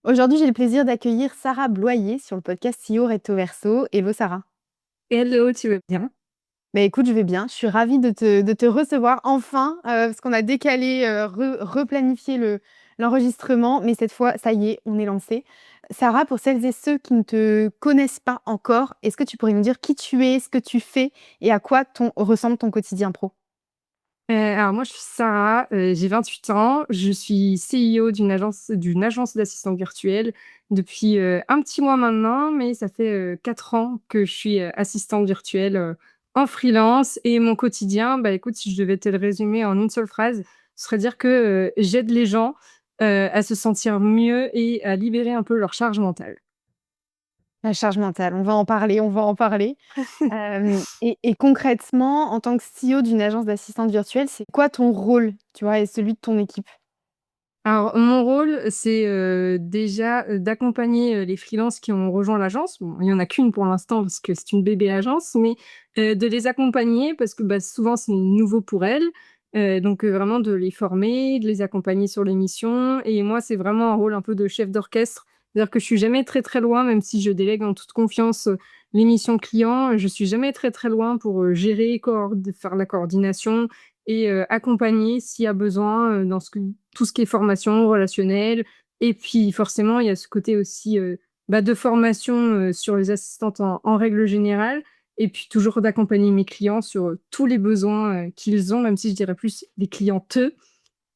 Aujourd'hui, j'ai le plaisir d'accueillir Sarah Bloyer sur le podcast CEO Recto Verso. Hello Sarah. Hello, tu vas bien? Bah écoute, je vais bien. Je suis ravie de te recevoir enfin, parce qu'on a décalé, replanifié l'enregistrement, mais cette fois, ça y est, on est lancé. Sarah, pour celles et ceux qui ne te connaissent pas encore, est-ce que tu pourrais nous dire qui tu es, ce que tu fais et à quoi ressemble ton quotidien pro? Alors moi, je suis Sarah, j'ai 28 ans, je suis CEO d'une agence d'assistants virtuels depuis, un petit mois maintenant, mais ça fait, 4 ans que je suis, assistante virtuelle, en freelance et mon quotidien, bah, écoute, si je devais te le résumer en une seule phrase, ce serait dire que, j'aide les gens, à se sentir mieux et à libérer un peu leur charge mentale. La charge mentale, on va en parler, on va en parler. Et concrètement, en tant que CEO d'une agence d'assistante virtuelle, c'est quoi ton rôle, tu vois, et celui de ton équipe? Alors, mon rôle, c'est, déjà, d'accompagner, les freelances qui ont rejoint l'agence. Bon, il y en a qu'une pour l'instant parce que c'est une bébé agence, mais, de les accompagner parce que, bah, souvent c'est nouveau pour elles. Donc, vraiment de les former, de les accompagner sur les missions et moi, c'est vraiment un rôle un peu de chef d'orchestre. C'est-à-dire que je suis jamais très, très loin, même si je délègue en toute confiance, les missions clients, je suis jamais très, très loin pour, gérer, faire la coordination et accompagner s'il y a besoin, dans tout ce qui est formation relationnelle et puis forcément, il y a ce côté aussi, bah, de formation, sur les assistantes en règle générale et puis toujours d'accompagner mes clients sur, tous les besoins, qu'ils ont, même si je dirais plus les clienteux,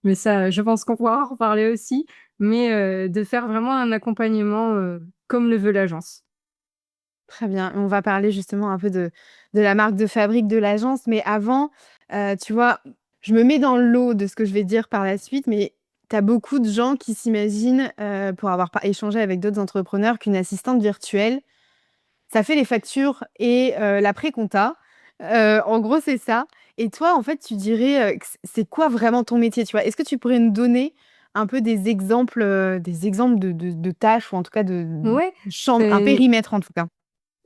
mais ça, je pense qu'on pourra en reparler aussi, mais de faire vraiment un accompagnement, comme le veut l'agence. Très bien, on va parler justement un peu de la marque de fabrique de l'agence, mais avant, tu vois, je me mets dans le lot de ce que je vais dire par la suite, mais tu as beaucoup de gens qui s'imaginent, pour avoir échangé avec d'autres entrepreneurs, qu'une assistante virtuelle, ça fait les factures et la pré-compta. En gros, c'est ça. Et toi, en fait, tu dirais, que c'est quoi vraiment ton métier, tu vois? Est-ce que tu pourrais nous donner un peu des exemples de tâches ou en tout cas de Ouais, champs, un heu périmètre en tout cas?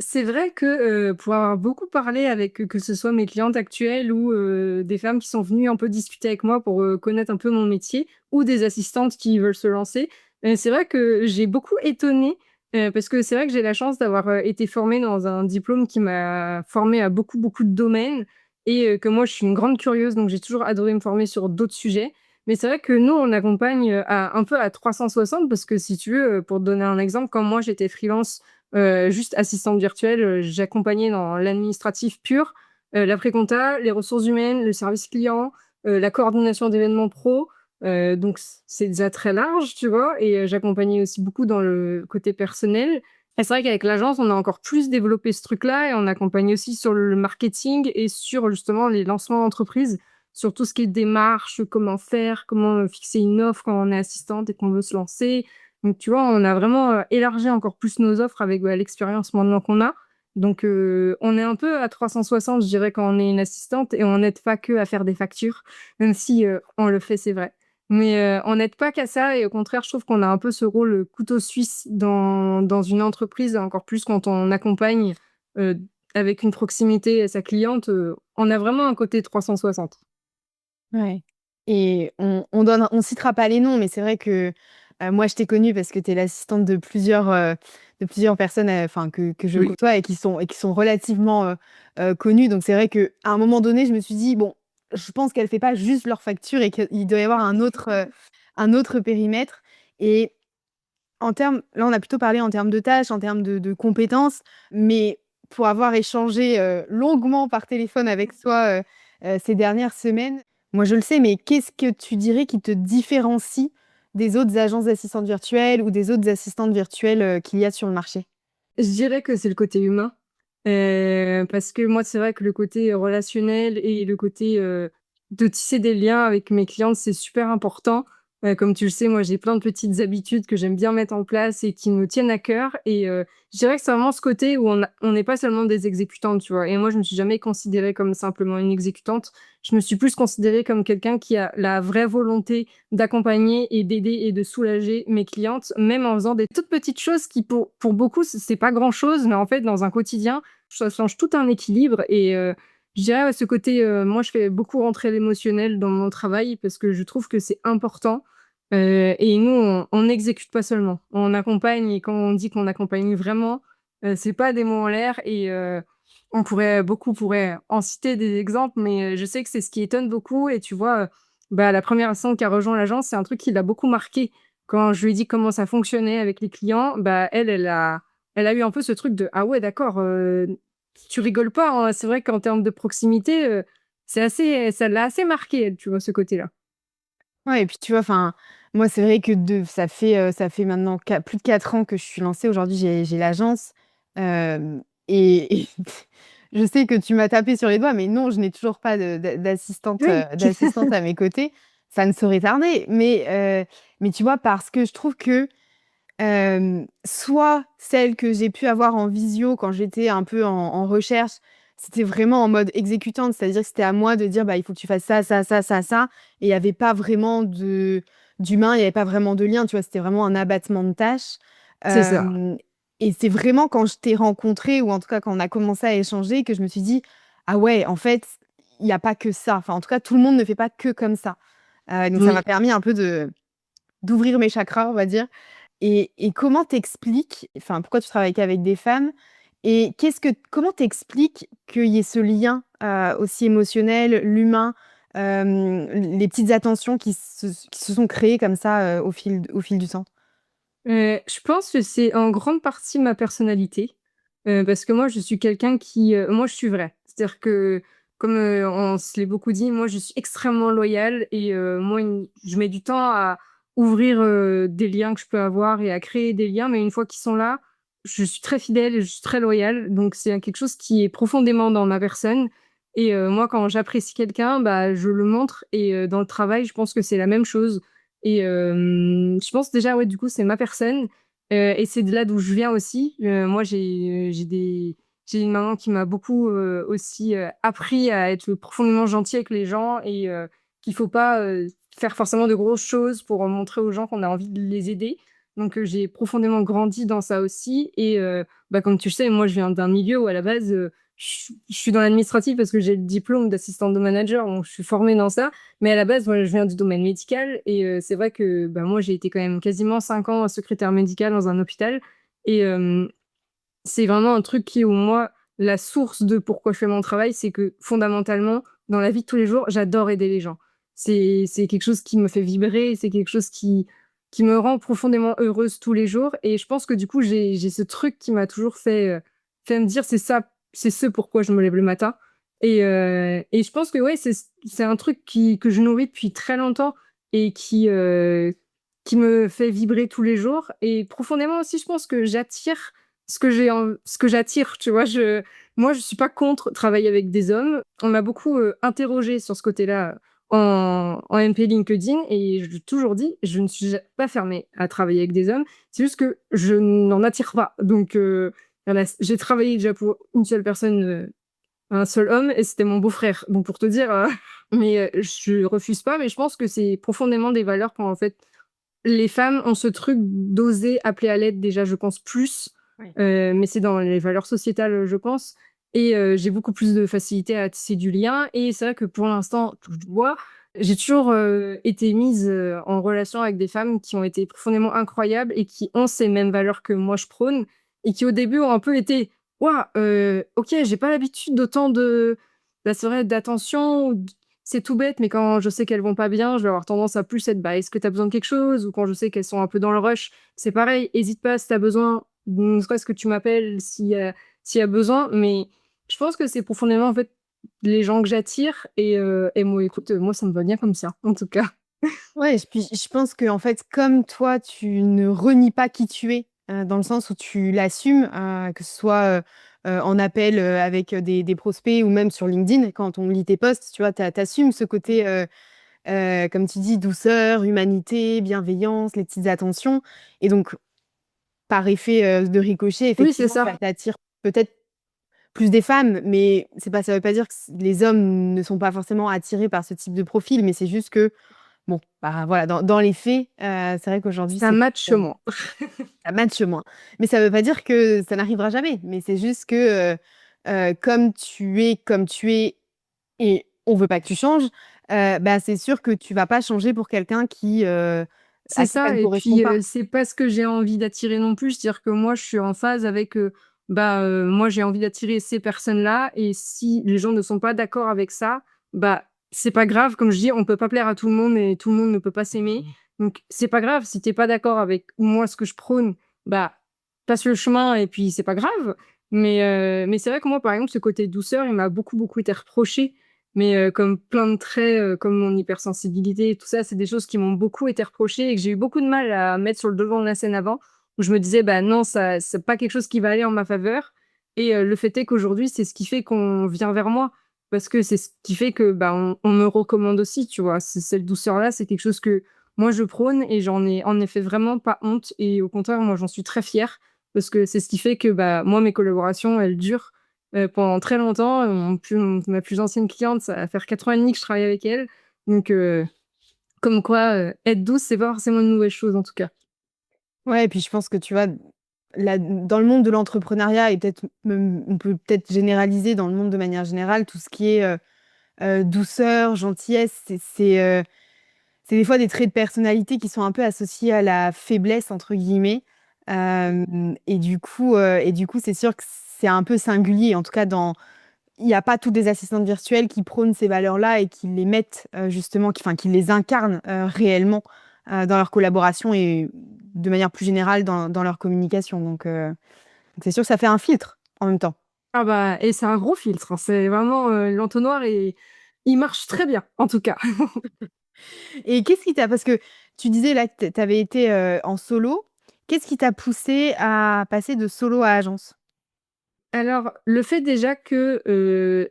C'est vrai que, pour avoir beaucoup parlé avec, que ce soit mes clientes actuelles ou, des femmes qui sont venues un peu discuter avec moi pour, connaître un peu mon métier ou des assistantes qui veulent se lancer, c'est vrai que j'ai beaucoup étonné, parce que c'est vrai que j'ai la chance d'avoir, été formée dans un diplôme qui m'a formée à beaucoup, beaucoup de domaines et que moi je suis une grande curieuse, donc j'ai toujours adoré me former sur d'autres sujets. Mais c'est vrai que nous, on accompagne, à un peu à 360 parce que si tu veux, pour te donner un exemple, quand moi j'étais freelance. Juste assistante virtuelle, j'accompagnais dans l'administratif pur, l'après-compta, les ressources humaines, le service client, la coordination d'événements pro, donc c'est déjà très large, tu vois? Et j'accompagnais aussi beaucoup dans le côté personnel et c'est vrai qu'avec l'agence, on a encore plus développé ce truc-là et on accompagne aussi sur le marketing et sur justement les lancements d'entreprise, sur tout ce qui est démarches, comment faire, comment, fixer une offre quand on est assistante et qu'on veut se lancer, donc tu vois, on a vraiment, élargi encore plus nos offres avec, bah, l'expérience maintenant qu'on a. Donc on est un peu à 360, je dirais, quand on est une assistante et on n'aide pas que à faire des factures, même si, on le fait, c'est vrai. Mais on n'aide pas qu'à ça et au contraire, je trouve qu'on a un peu ce rôle, couteau suisse dans une entreprise, encore plus quand on accompagne, heu, avec une proximité à sa cliente, on a vraiment un côté 360. Ouais, et on citera pas les noms, mais c'est vrai que, moi je t'ai connue parce que tu es l'assistante de plusieurs personnes, enfin que je Oui. côtoie et qui sont relativement, connues. Donc c'est vrai qu'à un moment donné, je me suis dit: «Bon, je pense qu'elle fait pas juste leurs factures et qu'il doit y avoir un autre périmètre». Et en termes là, on a plutôt parlé en termes de tâches, en termes de compétences, mais pour avoir échangé, longuement par téléphone avec toi, ces dernières semaines, moi je le sais, mais qu'est-ce que tu dirais qui te différencie des autres agences d'assistantes virtuelles ou des autres assistantes virtuelles, qu'il y a sur le marché? Je dirais que c'est le côté humain, parce que moi, c'est vrai que le côté relationnel et le côté, de tisser des liens avec mes clientes, c'est super important. Comme tu le sais, moi, j'ai plein de petites habitudes que j'aime bien mettre en place et qui me tiennent à cœur et je dirais que c'est vraiment ce côté où on n'est pas seulement des exécutantes, tu vois? Et moi, je me suis jamais considérée comme simplement une exécutante. Je me suis plus considérée comme quelqu'un qui a la vraie volonté d'accompagner et d'aider et de soulager mes clientes, même en faisant des toutes petites choses qui pour beaucoup c'est pas grand-chose, mais en fait dans un quotidien, ça change tout un équilibre et je dirais ouais, ce côté, moi je fais beaucoup rentrer l'émotionnel dans mon travail parce que je trouve que c'est important, Et nous, on n'exécute pas seulement, on accompagne et quand on dit qu'on accompagne vraiment, c'est pas des mots en l'air et on pourrait beaucoup pourraient en citer des exemples, mais je sais que c'est ce qui étonne beaucoup et tu vois, bah, la première assistante qui a rejoint l'agence, c'est un truc qui l'a beaucoup marquée. Quand je lui ai dit comment ça fonctionnait avec les clients, bah, elle a eu un peu ce truc de: «Ah ouais d'accord, tu rigoles pas, hein». C'est vrai qu'en termes de proximité, c'est assez ça l'a assez marquée elle, tu vois, ce côté-là. Ouais et puis tu vois, enfin, moi c'est vrai que ça fait maintenant plus de 4 ans que je suis lancée. Aujourd'hui, j'ai l'agence, et je sais que tu m'as tapé sur les doigts, mais non, je n'ai toujours pas d'assistante, Oui. d'assistante à mes côtés. Ça ne saurait tarder, mais tu vois, parce que je trouve que soit celle que j'ai pu avoir en visio quand j'étais un peu en recherche, c'était vraiment en mode exécutante, c'est-à-dire que c'était à moi de dire: «Bah, il faut que tu fasses ça, ça, ça, ça, ça» et il y avait pas vraiment d'humain, il y avait pas vraiment de lien, tu vois? C'était vraiment un abattement de tâches, C'est ça. hem et c'est vraiment quand je t'ai rencontrée ou en tout cas quand on a commencé à échanger que je me suis dit: «Ah ouais, en fait, il y a pas que ça». Enfin, en tout cas, tout le monde ne fait pas que comme ça, donc ça Oui. m'a permis un peu d'ouvrir mes chakras, on va dire et comment t'expliques enfin, pourquoi tu travailles qu'avec des femmes? Et comment t'expliques qu'il y ait ce lien, aussi émotionnel, l'humain, les petites attentions qui se sont créées comme ça, au fil du temps? Je pense que c'est en grande partie ma personnalité, parce que moi, je suis quelqu'un qui, moi, je suis vraie. C'est-à-dire que comme, on se l'est beaucoup dit, moi, je suis extrêmement loyale et moi, je mets du temps à ouvrir, des liens que je peux avoir et à créer des liens, mais une fois qu'ils sont là, je suis très fidèle et je suis très loyale. Donc c'est quelque chose qui est profondément dans ma personne et moi, quand j'apprécie quelqu'un, bah, je le montre et dans le travail, je pense que c'est la même chose. Et je pense déjà, ouais, du coup, c'est ma personne, et c'est de là d'où je viens aussi. Moi, j'ai une maman qui m'a beaucoup, aussi, appris à être profondément gentille avec les gens et qu'il faut pas, faire forcément de grosses choses pour, montrer aux gens qu'on a envie de les aider. Donc j'ai profondément grandi dans ça aussi et bah, comme tu le sais, moi, je viens d'un milieu où à la base, je suis dans l'administratif parce que j'ai le diplôme d'assistante de manager, donc je suis formée dans ça. Mais à la base, moi, je viens du domaine médical et c'est vrai que, bah, moi, j'ai été quand même quasiment 5 ans secrétaire médicale dans un hôpital et c'est vraiment un truc qui où moi, la source de pourquoi je fais mon travail, c'est que fondamentalement, dans la vie de tous les jours, j'adore aider les gens. C'est quelque chose qui me fait vibrer, c'est quelque chose qui me rend profondément heureuse tous les jours et je pense que du coup, j'ai ce truc qui m'a toujours fait me dire: «C'est ça, c'est ce pourquoi je me lève le matin» et je pense que ouais, c'est un truc que je nourris depuis très longtemps et qui me fait vibrer tous les jours et profondément aussi, je pense que j'attire ce que j'attire, tu vois? Moi, je suis pas contre travailler avec des hommes. On m'a beaucoup, interrogée sur ce côté-là en MP LinkedIn et je toujours dit: «Je ne suis ja pas fermée à travailler avec des hommes, c'est juste que je n'en attire pas». Donc voilà, j'ai travaillé déjà pour une seule personne, un seul homme et c'était mon beau-frère. Donc pour te dire, mais je refuse pas, mais je pense que c'est profondément des valeurs quand, en fait, les femmes ont ce truc d'oser appeler à l'aide déjà, je pense plus, Oui. mais c'est dans les valeurs sociétales, je pense et j'ai beaucoup plus de facilité à tisser du lien et c'est vrai que pour l'instant, touche du bois, j'ai toujours, été mise, en relation avec des femmes qui ont été profondément incroyables et qui ont ces mêmes valeurs que moi je prône et qui au début ont un peu été: «Waouh, OK, j'ai pas l'habitude d'autant de bah, c'est vrai d'attention ou c'est tout bête, mais quand je sais qu'elles vont pas bien, je vais avoir tendance à plus être: «Bah, est-ce que tu as besoin de quelque chose?» ou quand je sais qu'elles sont un peu dans le rush, c'est pareil: «Hésite pas si tu as besoin, ne serait-ce que tu m'appelles s'il y a besoin». Mais je pense que c'est profondément, en fait, les gens que j'attire et moi, écoute, moi, ça me va bien comme ça, en tout cas. Ouais, puis je pense qu'en fait, comme toi, tu ne renies pas qui tu es, dans le sens où tu l'assumes, que ce soit, en appel, avec, des prospects ou même sur LinkedIn, quand on lit tes posts, tu vois? Tu assumes ce côté, comme tu dis, douceur, humanité, bienveillance, les petites attentions et donc par effet, de ricochet, Oui, c'est effectivement, ça. bah, tu attires peut-être plus des femmes, mais ça veut pas dire que les hommes ne sont pas forcément attirés par ce type de profil, mais c'est juste que, bon, bah, voilà, dans les faits, c'est vrai qu'aujourd'hui, Ça c'est match peut-être, moins. ça matche moins. Mais ça veut pas dire que ça n'arrivera jamais, mais c'est juste que, comme tu es et on veut pas que tu changes, bah, c'est sûr que tu vas pas changer pour quelqu'un qui, C'est à qui ça ça ne et correspond puis, pas. c'est pas ce que j'ai envie d'attirer non plus. C'est-à-dire que moi, je suis en phase avec, moi, j'ai envie d'attirer ces personnes-là et si les gens ne sont pas d'accord avec ça, bah, c'est pas grave. Comme je dis, on peut pas plaire à tout le monde et tout le monde ne peut pas s'aimer. Donc c'est pas grave, si tu es pas d'accord avec moi, ce que je prône, bah, passe le chemin et puis c'est pas grave. Mais c'est vrai que moi, par exemple, ce côté douceur, il m'a beaucoup, beaucoup été reproché. Mais, comme plein de traits, comme mon hypersensibilité et tout ça, c'est des choses qui m'ont beaucoup été reprochées et que j'ai eu beaucoup de mal à mettre sur le devant de la scène avant, où je me disais: «Bah, non, ça c'est pas quelque chose qui va aller en ma faveur» et le fait est qu'aujourd'hui, c'est ce qui fait qu'on vient vers moi. Parce que c'est ce qui fait que, bah, on me recommande aussi, tu vois? Cette douceur-là, c'est quelque chose que moi je prône et j'en ai en effet vraiment pas honte et au contraire, moi, j'en suis très fière parce que c'est ce qui fait que, bah, moi, mes collaborations, elles durent pendant très longtemps. Ma plus ancienne cliente, ça va faire 4 ans et demi que je travaille avec elle. Donc comme quoi, être douce, c'est pas forcément une mauvaise chose, en tout cas. Ouais et puis je pense que tu vois, là, dans le monde de l'entrepreneuriat et peut-être même on peut peut-être généraliser dans le monde de manière générale, tout ce qui est, douceur, gentillesse, c'est des fois des traits de personnalité qui sont un peu associés à la «faiblesse» entre guillemets, et du coup, c'est sûr que c'est un peu singulier. En tout cas, il y a pas toutes les assistantes virtuelles qui prônent ces valeurs-là et qui les mettent, justement, qui les incarnent, réellement, dans leur collaboration et de manière plus générale dans leur communication. Donc c'est sûr que ça fait un filtre en même temps. Ah bah et c'est un gros filtre, hein, c'est vraiment, l'entonnoir et il marche très bien, en tout cas. Et qu'est-ce qui t'a parce que tu disais là que tu avais été, en solo. Qu'est-ce qui t'a poussé à passer de solo à agence? Alors, le fait déjà que,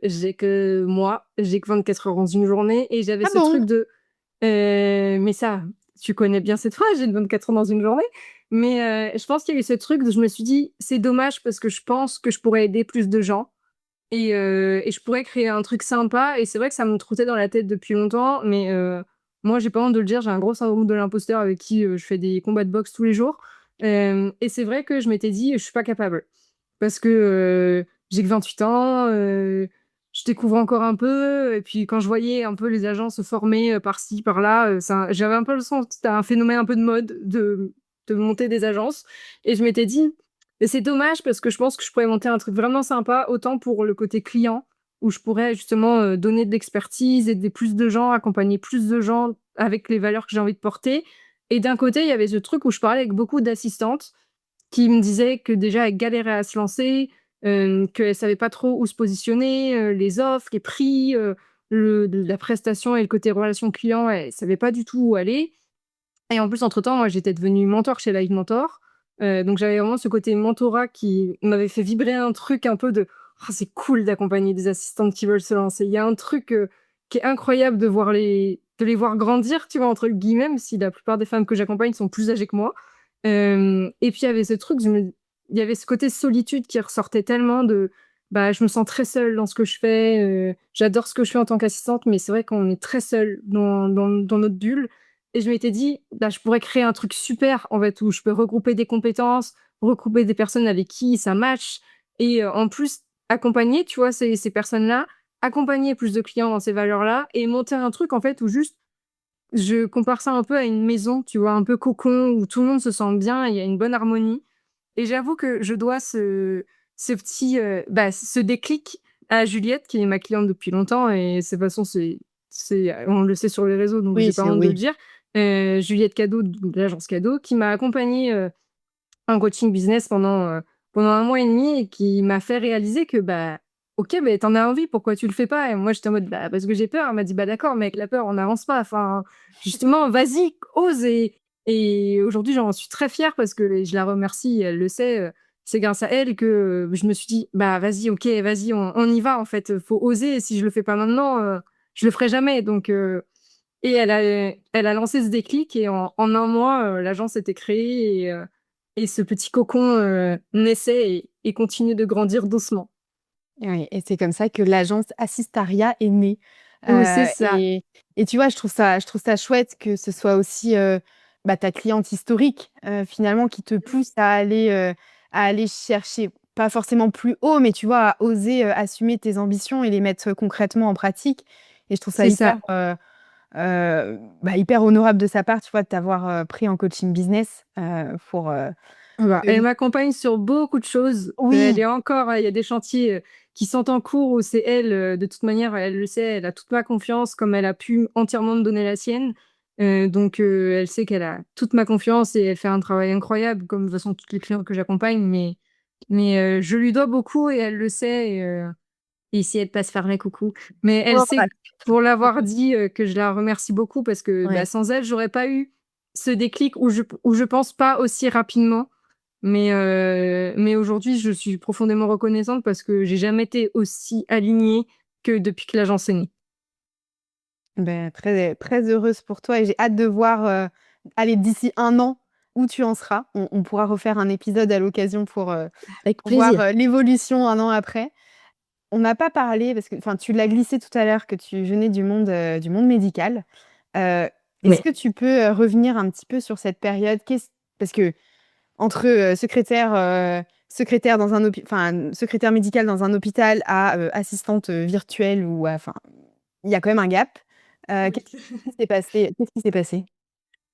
j'ai que 24 heures dans une journée et j'avais Ah ce bon? truc de mais ça, tu connais bien cette phrase, j'ai 24 heures dans une journée. Mais je pense qu'il y a eu ce truc où je me suis dit: «C'est dommage parce que je pense que je pourrais aider plus de gens et je pourrais créer un truc sympa» et c'est vrai que ça me trottait dans la tête depuis longtemps, mais moi, j'ai pas honte de le dire, j'ai un gros syndrome de l'imposteur avec qui, je fais des combats de boxe tous les jours. Hem Et c'est vrai que je m'étais dit: «Je suis pas capable» parce que, j'ai que 28 ans, je découvre encore un peu et puis quand je voyais un peu les agents se former, par-ci par-là, ça j'avais un peu l'impression que c'était un phénomène un peu de mode de monter des agences et je m'étais dit: «Mais c'est dommage parce que je pense que je pourrais monter un truc vraiment sympa, autant pour le côté client, où je pourrais justement, donner de l'expertise, aider plus de gens, accompagner plus de gens avec les valeurs que j'ai envie de porter» et d'un côté, il y avait ce truc où je parlais avec beaucoup d'assistantes qui me disait que déjà elle galérait à se lancer, qu'elle savait pas trop où se positionner, les offres, les prix, la prestation et le côté relation client, elle savait pas du tout où aller et en plus entre-temps, moi j'étais devenue mentor chez Live Mentor, donc j'avais vraiment ce côté mentorat qui m'avait fait vibrer un truc un peu de: «Oh c'est cool d'accompagner des assistantes qui veulent se lancer». Il y a un truc, qui est incroyable de les voir «grandir», tu vois? Entre guillemets, même si la plupart des femmes que j'accompagne sont plus âgées que moi. Et puis il y avait ce truc, il y avait ce côté solitude qui ressortait tellement de, bah, je me sens très seule dans ce que je fais, j'adore ce que je fais en tant qu'assistante, mais c'est vrai qu'on est très seul dans notre bulle et je m'étais dit: «Bah, je pourrais créer un truc super, en fait, où je peux regrouper des compétences, regrouper des personnes avec qui ça match et en plus accompagner, tu vois, ces personnes-là, accompagner plus de clients dans ces valeurs-là et monter un truc, en fait, où juste je compare ça un peu à une maison, tu vois? Un peu cocon où tout le monde se sent bien et il y a une bonne harmonie et j'avoue que je dois ce petit, ce déclic à Juliette qui est ma cliente depuis longtemps et de toute façon on le sait sur les réseaux donc Oui, j'ai pas c'est honte de le oui. dire. Juliette Cadeau de l'agence Cadeau qui m'a accompagnée, en coaching business pendant 1 mois et demi et qui m'a fait réaliser que, bah, OK, mais tu en as envie, pourquoi tu le fais pas? Et moi, j'étais en mode: «Bah, parce que j'ai peur». Elle m'a dit: «Bah, d'accord, mais avec la peur, on n'avance pas. Enfin, justement, vas-y, ose» et aujourd'hui, j'en suis très fière parce que je la remercie, elle le sait, c'est grâce à elle que, je me suis dit: «Bah, vas-y, OK, vas-y, on y va, en fait, faut oser et si je le fais pas maintenant, je le ferai jamais». Donc et elle a lancé ce déclic et en 1 mois, l'agence était créée et ce petit cocon, naissait et continue de grandir doucement. Oui et c'est comme ça que l'agence Assistaria est née, Oui, c'est heu ça. et et tu vois, je trouve ça chouette que ce soit aussi, ta cliente historique, finalement qui te pousse à aller chercher, pas forcément plus haut, mais tu vois, à oser, assumer tes ambitions et les mettre concrètement en pratique et je trouve ça C'est hyper, ça. bah, hyper honorable de sa part, tu vois, de t'avoir, pris en coaching business, pour, Bah, te elle m'accompagne sur beaucoup de choses. Elle oui, est encore il y a des chantiers, qui sont en cours où c'est elle, de toute manière, elle le sait, elle a toute ma confiance comme elle a pu entièrement me donner la sienne. Donc elle sait qu'elle a toute ma confiance et elle fait un travail incroyable comme de toute façon toutes les clients que j'accompagne, mais je lui dois beaucoup et elle le sait et si elle passe faire les coucou. Mais on elle sait, l'embrasse. pour l'avoir dit, que je la remercie beaucoup parce que, bah, Ouais. sans elle, j'aurais pas eu ce déclic où je pense pas aussi rapidement. Mais aujourd'hui, je suis profondément reconnaissante parce que j'ai jamais été aussi alignée que depuis que l'agence est née. Beh, très très heureuse pour toi et j'ai hâte de voir, allez, d'ici 1 an, où tu en seras. On pourra refaire un épisode à l'occasion Avec pour voir, plaisir. l'évolution 1 an après. On n'a pas parlé parce que enfin, tu l'as glissé tout à l'heure que tu venais du monde médical. Heu, est-ce Oui. que tu peux, revenir un petit peu sur cette période? Parce qu'entre, secrétaire dans un secrétaire médicale dans un hôpital à, assistante, virtuelle ou enfin, il y a quand même un gap. Oui. Qu'est-ce qui s'est passé? Qu'est-ce qui s'est passé?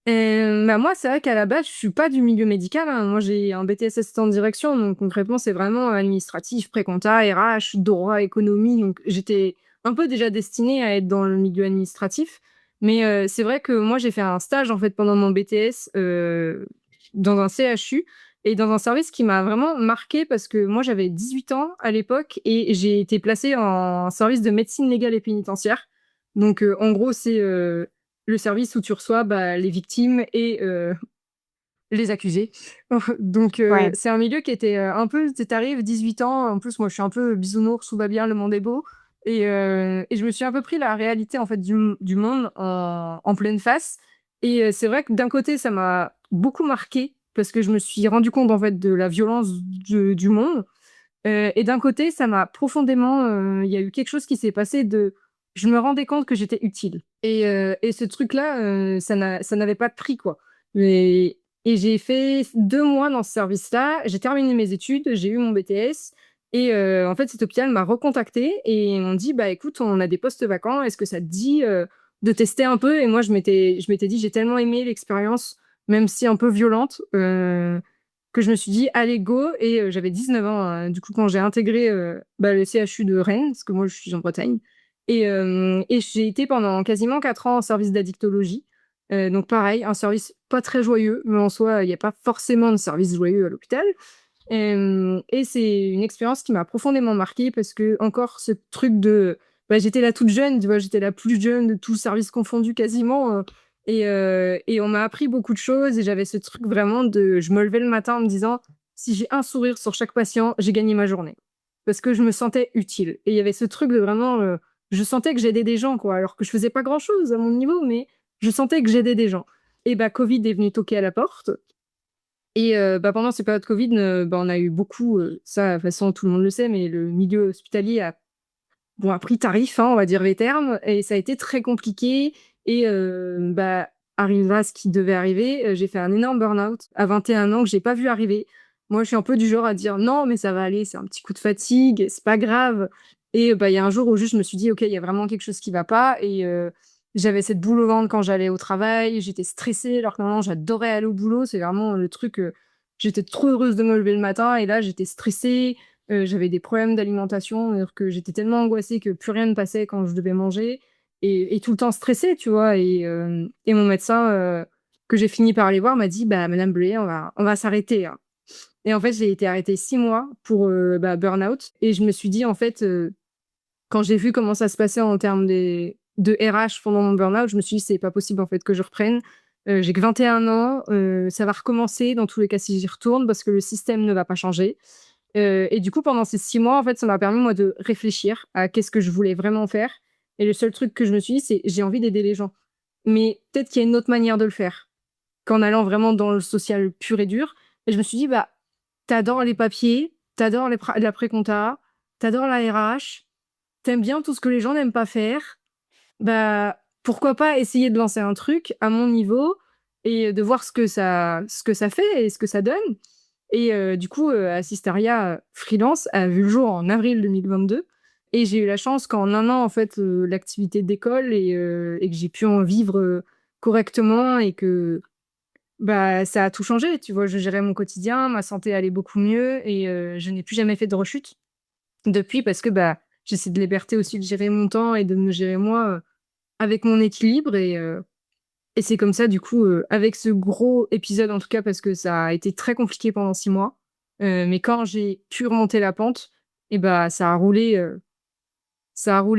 Bah, moi, c'est vrai qu'à la base, je suis pas du milieu médical, hein. Moi, j'ai un BTS assistant de direction, donc concrètement, c'est vraiment administratif, pré-compta, RH, droit, économie, donc j'étais un peu déjà destinée à être dans le milieu administratif. Mais c'est vrai que moi, j'ai fait un stage, en fait, pendant mon BTS, dans un CHU et dans un service qui m'a vraiment marquée parce que moi, j'avais 18 ans à l'époque et j'ai été placée en service de médecine légale et pénitentiaire. Donc en gros, c'est, le service où tu reçois, bah, les victimes et les accusés. Donc Ouais. c'est un milieu qui était, un peu tu arrives 18 ans, en plus moi je suis un peu bisounours, tout va bien, le monde est beau et je me suis un peu pris la réalité en fait du monde en pleine face et c'est vrai que d'un côté ça m'a beaucoup marquée parce que je me suis rendu compte en fait de la violence du monde. Et d'un côté, ça m'a profondément, il y a eu quelque chose qui s'est passé de je me rendais compte que j'étais utile et ce truc-là, ça n'avait pas de prix, quoi. Et j'ai fait 2 mois dans ce service-là, j'ai terminé mes études, j'ai eu mon BTS et en fait, cet hôpital m'a recontactée et ils m'ont dit: «Bah, écoute, on a des postes vacants, est-ce que ça te dit, de tester un peu?» Et moi, je m'étais dit: «J'ai tellement aimé l'expérience, même si un peu violente, que je me suis dit: «Allez go» et j'avais 19 ans, du coup, quand j'ai intégré, bah, le CHU de Rennes, parce que moi, je suis en Bretagne et j'ai été pendant quasiment 4 ans en service d'addictologie. Donc pareil, un service pas très joyeux, mais en soi, il y a pas forcément de service joyeux à l'hôpital. Et c'est une expérience qui m'a profondément marquée parce que encore ce truc de bah, j'étais la toute jeune, tu vois? J'étais la plus jeune de tout service confondu quasiment, et on m'a appris beaucoup de choses et j'avais ce truc vraiment de je me levais le matin en me disant: «Si j'ai un sourire sur chaque patient, j'ai gagné ma journée». Parce que je me sentais utile et il y avait ce truc de vraiment, je sentais que j'aidais des gens, quoi, alors que je faisais pas grand chose à mon niveau, mais je sentais que j'aidais des gens. Et bah, covid est venu toquer à la porte et bah, pendant ces périodes covid, bah, on a eu beaucoup, ça, de toute façon, tout le monde le sait, mais le milieu hospitalier a pris tarif, hein, on va dire les termes et ça a été très compliqué et bah, arriva ce qui devait arriver, j'ai fait un énorme burn-out à 21 ans que j'ai pas vu arriver. Moi, je suis un peu du genre à dire: «Non, mais ça va aller, c'est un petit coup de fatigue, c'est pas grave» et bah, il y a un jour où juste je me suis dit: «OK, il y a vraiment quelque chose qui va pas» et j'avais cette boule au ventre quand j'allais au travail, j'étais stressée alors que normalement j'adorais aller au boulot. C'est vraiment le truc, j'étais trop heureuse de me lever le matin et là j'étais stressée, j'avais des problèmes d'alimentation, c'est-à-dire que j'étais tellement angoissée que plus rien ne passait quand je devais manger et tout le temps stressée, tu vois? Et mon médecin, que j'ai fini par aller voir m'a dit: «Bah, madame Bleuet, on va s'arrêter, hein». Et en fait, j'ai été arrêtée 6 mois pour, bah, burn-out et je me suis dit en fait, quand j'ai vu comment ça se passait en termes de RH pendant mon burn-out, je me suis dit: «C'est pas possible en fait que je reprenne». J'ai que 21 ans, ça va recommencer dans tous les cas si j'y retourne parce que le système ne va pas changer. Et du coup, pendant ces 6 mois, en fait, ça m'a permis, moi, de réfléchir à qu'est-ce que je voulais vraiment faire et le seul truc que je me suis dit, c'est: «J'ai envie d'aider les gens». Mais peut-être qu'il y a une autre manière de le faire qu'en allant vraiment dans le social pur et dur et je me suis dit: «Bah, t'adores les papiers, t'adores la pré-compta, t'adores la RH, t'aimes bien tout ce que les gens n'aiment pas faire, bah, pourquoi pas essayer de lancer un truc à mon niveau et de voir ce que ça fait et ce que ça donne?» Et du coup, Assisteria, freelance a vu le jour en avril 2022 Et j'ai eu la chance qu'en 1 an, en fait, l'activité décolle et que j'ai pu en vivre, correctement et que, bah, ça a tout changé, tu vois? Je gérais mon quotidien, ma santé allait beaucoup mieux et je n'ai plus jamais fait de rechute depuis parce que, bah, j'ai cette liberté aussi de gérer mon temps et de me gérer moi, avec mon équilibre et c'est comme ça du coup, avec ce gros épisode en tout cas parce que ça a été très compliqué pendant 6 mois, mais quand j'ai pu remonter la pente et bah, ça a roulé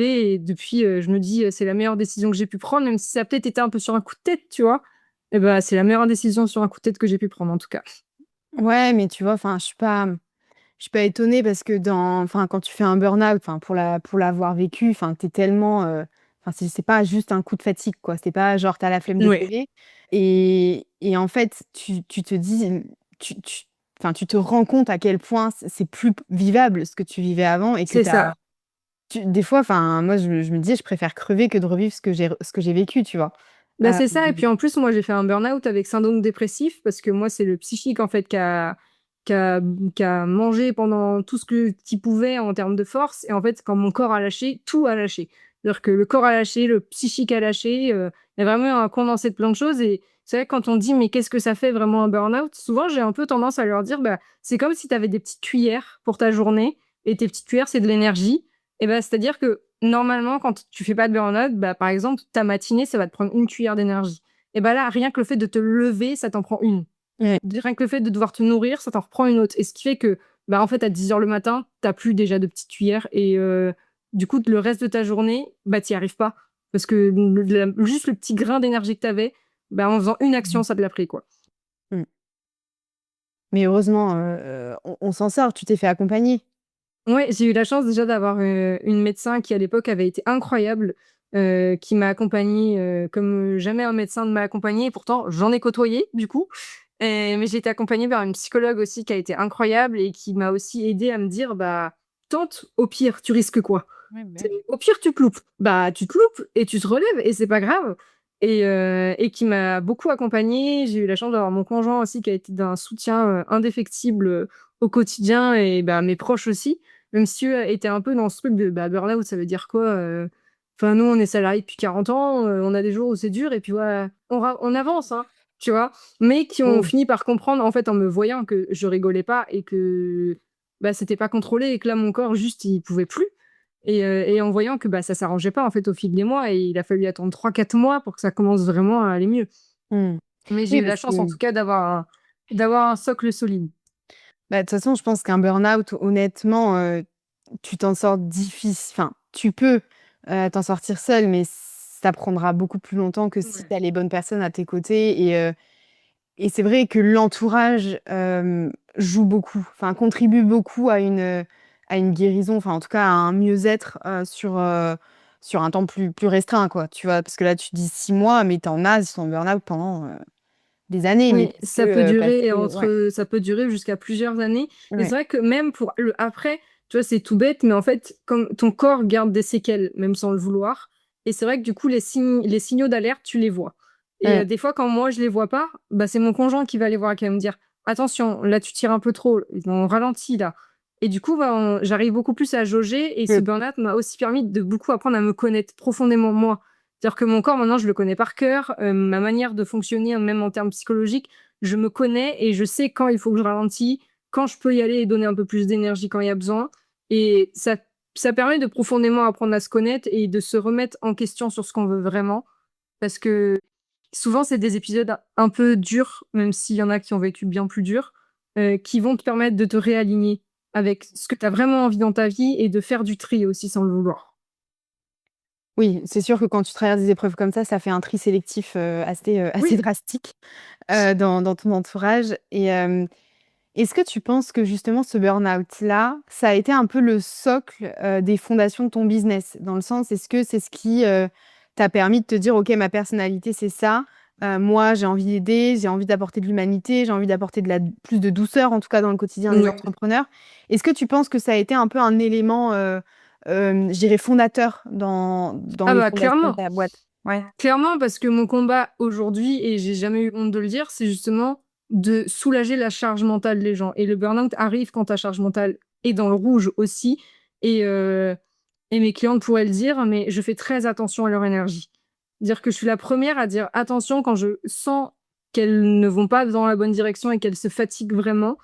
et depuis, je me dis, «C'est la meilleure décision que j'ai pu prendre», même si ça a peut-être été un peu sur un coup de tête, tu vois? Et bah, c'est la meilleure décision sur un coup de tête que j'ai pu prendre en tout cas. Ouais, mais tu vois, enfin, je suis pas étonnée parce que quand tu fais un burn-out, enfin, pour l'avoir vécu, enfin, tu es tellement, enfin, c'est pas juste un coup de fatigue, quoi. C'est pas genre tu as la flemme de te Ouais, lever et en fait, tu te dis, tu enfin, tu te rends compte à quel point c'est plus vivable ce que tu vivais avant et que c'est ça. des fois, enfin, moi, je me disais: «Je préfère crever que de revivre ce que j'ai vécu», tu vois? Bah, Hem, c'est ça et puis en plus, moi, j'ai fait un burn-out avec syndrome dépressif parce que moi, c'est le psychique, en fait, qui a mangé pendant tout ce que qu'il pouvait en termes de force et en fait, quand mon corps a lâché, tout a lâché. C'est-à-dire que le corps a lâché, le psychique a lâché, il y a vraiment un condensé de plein de choses et c'est vrai que quand on dit: «Mais qu'est-ce que ça fait vraiment un burn-out?» souvent, j'ai un peu tendance à leur dire: «Bah, c'est comme si tu avais des petites cuillères pour ta journée et tes petites cuillères, c'est de l'énergie et bah, c'est-à-dire que normalement, quand tu fais pas de burn-out, bah, par exemple, ta matinée, ça va te prendre une cuillère d'énergie. Et bah, là, rien que le fait de te lever, ça t'en prend une. ouais. Rien que le fait de devoir te nourrir, ça t'en reprend une autre. Et ce qui fait que, bah, en fait, à 10 heures le matin, t'as plus déjà de petites cuillères et du coup, le reste de ta journée, bah, tu arrives pas. Parce que juste le petit grain d'énergie que t'avais, bah, en faisant une action, Mmh. ça te l'a pris, quoi. Mmh. Mais heureusement, on s'en sort. Tu t'es fait accompagner? Ouais, j'ai eu la chance déjà d'avoir, une médecin qui à l'époque avait été incroyable, qui m'a accompagnée, comme, jamais un médecin ne m'a accompagnée et pourtant j'en ai côtoyé du coup. Mais j'ai été accompagnée par une psychologue aussi qui a été incroyable et qui m'a aussi aidée à me dire: «Bah, tente, au pire, tu risques quoi? Ouais, bah, C'est oui. au pire, tu te loupes. Bah, tu te loupes et tu te relèves et c'est pas grave» et qui m'a beaucoup accompagnée. J'ai eu la chance d'avoir mon conjoint aussi qui a été d'un soutien, indéfectible, au quotidien et bah, mes proches aussi. Même si eux étaient un peu dans ce truc de, bah, burn-out, ça veut dire quoi, enfin, nous, on est salariés depuis 40 ans, on a des jours où c'est dur et puis voilà, on avance, hein, tu vois? Mais qui ont Oui. fini par comprendre, en fait, en me voyant que je rigolais pas et que, bah, c'était pas contrôlé et que là, mon corps, juste, il pouvait plus et en voyant que, bah, ça s'arrangeait pas, en fait, au fil des mois et il a fallu attendre 3 4 mois pour que ça commence vraiment à aller mieux. Mmh. Mais j'ai Oui, eu la parce chance, en que tout cas, d'avoir un socle solide. bah, de toute façon, je pense qu'un burn-out, honnêtement, tu t'en sors enfin, tu peux, t'en sortir seul, mais ça prendra beaucoup plus longtemps que si Ouais. tu as les bonnes personnes à tes côtés et c'est vrai que l'entourage, joue beaucoup, enfin, contribue beaucoup à une guérison, enfin, en tout cas, à un mieux-être, sur un temps plus restreint, quoi, tu vois? Parce que là, tu dis 6 mois, mais tu en as, ils sont en burn-out pendant, des années, mais Oui, parce que, ouais, ça peut durer jusqu'à plusieurs années et ouais, c'est vrai que même pour le après, tu vois, c'est tout bête, mais en fait, comme ton corps garde des séquelles, même sans le vouloir et c'est vrai que du coup, les signaux d'alerte, tu les vois et mmh, des fois, quand moi, je les vois pas, bah, c'est mon conjoint qui va les voir et qui va me dire: «Attention, là, tu tires un peu trop, on ralentit là» et du coup, bah, j'arrive beaucoup plus à jauger et ce mmh, burn-out m'a aussi permis de beaucoup apprendre à me connaître profondément moi. C'est-à-dire que mon corps, maintenant, je le connais par cœur, ma manière de fonctionner, même en termes psychologiques, je me connais et je sais quand il faut que je ralentis, quand je peux y aller et donner un peu plus d'énergie quand il y a besoin et ça permet de profondément apprendre à se connaître et de se remettre en question sur ce qu'on veut vraiment. Parce que souvent, c'est des épisodes un peu durs, même s'il y en a qui ont vécu bien plus dur, qui vont te permettre de te réaligner avec ce que tu as vraiment envie dans ta vie et de faire du tri aussi sans le vouloir. oui, c'est sûr que quand tu traverses des épreuves comme ça fait un tri sélectif, assez Oui. drastique, dans ton entourage est-ce que tu penses que justement ce burn-out-là, ça a été un peu le socle, des fondations de ton business? Dans le sens, est-ce que c'est ce qui, t'a permis de te dire: «OK, ma personnalité, c'est ça, moi, j'ai envie d'aider, j'ai envie d'apporter de l'humanité, j'ai envie d'apporter de la plus de douceur, en tout cas, dans le quotidien des Ouais. entrepreneurs». Est-ce que tu penses que ça a été un peu un élément, je dirais fondateur dans Ah les bah, fondations de clairement. ta boîte? Ouais. Clairement, parce que mon combat aujourd'hui, et j'ai jamais eu honte de le dire, c'est justement de soulager la charge mentale des gens. Et le burn-out arrive quand ta charge mentale est dans le rouge aussi. Et et mes clientes pourraient le dire, mais je fais très attention à leur énergie. Dire que je suis la première à dire attention quand je sens qu'elles ne vont pas dans la bonne direction et qu'elles se fatiguent vraiment.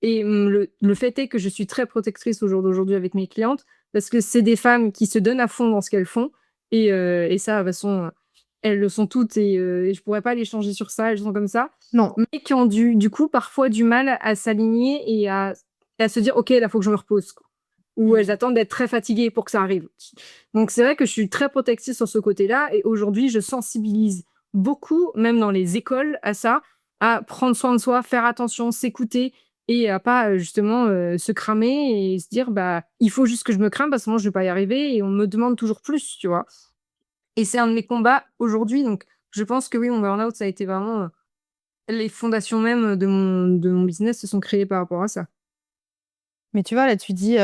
Et le fait est que je suis très protectrice au jour d'aujourd'hui avec mes clientes parce que c'est des femmes qui se donnent à fond dans ce qu'elles font. Et ça, de toute façon, elles le sont toutes et je pourrais pas les changer sur ça, elles sont comme ça. Non. Mais qui ont du coup parfois du mal à s'aligner et à se dire ok, là, faut que je me repose, quoi. Ou Mmh. elles attendent d'être très fatiguées pour que ça arrive. Donc c'est vrai que je suis très protectrice sur ce côté-là et aujourd'hui, je sensibilise beaucoup, même dans les écoles, à ça, à prendre soin de soi, faire attention, s'écouter et à pas justement se cramer et se dire bah il faut juste que je me crame parce que moi je vais pas y arriver et on me demande toujours plus, tu vois. Et c'est un de mes combats aujourd'hui, donc je pense que oui, mon burn-out, ça a été vraiment les fondations même de mon business se sont créées par rapport à ça. Mais tu vois, là, tu dis,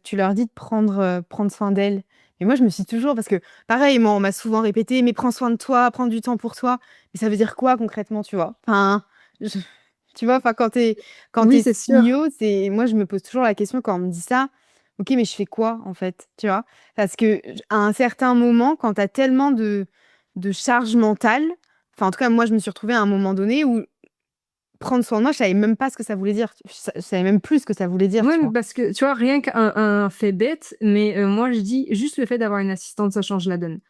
tu leur dis de prendre soin d'elles. Mais moi, je me suis toujours parce que pareil, moi, on m'a souvent répété: «Mais prends soin de toi, prends du temps pour toi». Mais ça veut dire quoi concrètement, tu vois? Enfin, je tu vois? Enfin, quand tu Oui, es c'est sûr. CEO, c'est moi, je me pose toujours la question quand on me dit ça: «OK, mais je fais quoi, en fait?» Tu vois? Parce que à un certain moment, quand tu as tellement de charge mentale, enfin, en tout cas, moi, je me suis retrouvée à un moment donné où prendre soin de moi, je savais même pas ce que ça voulait dire. Je savais même plus ce que ça voulait dire, Ouais, tu mais vois? parce que tu vois, rien qu'un un fait bête, mais moi je dis juste le fait d'avoir une assistante, ça change la donne.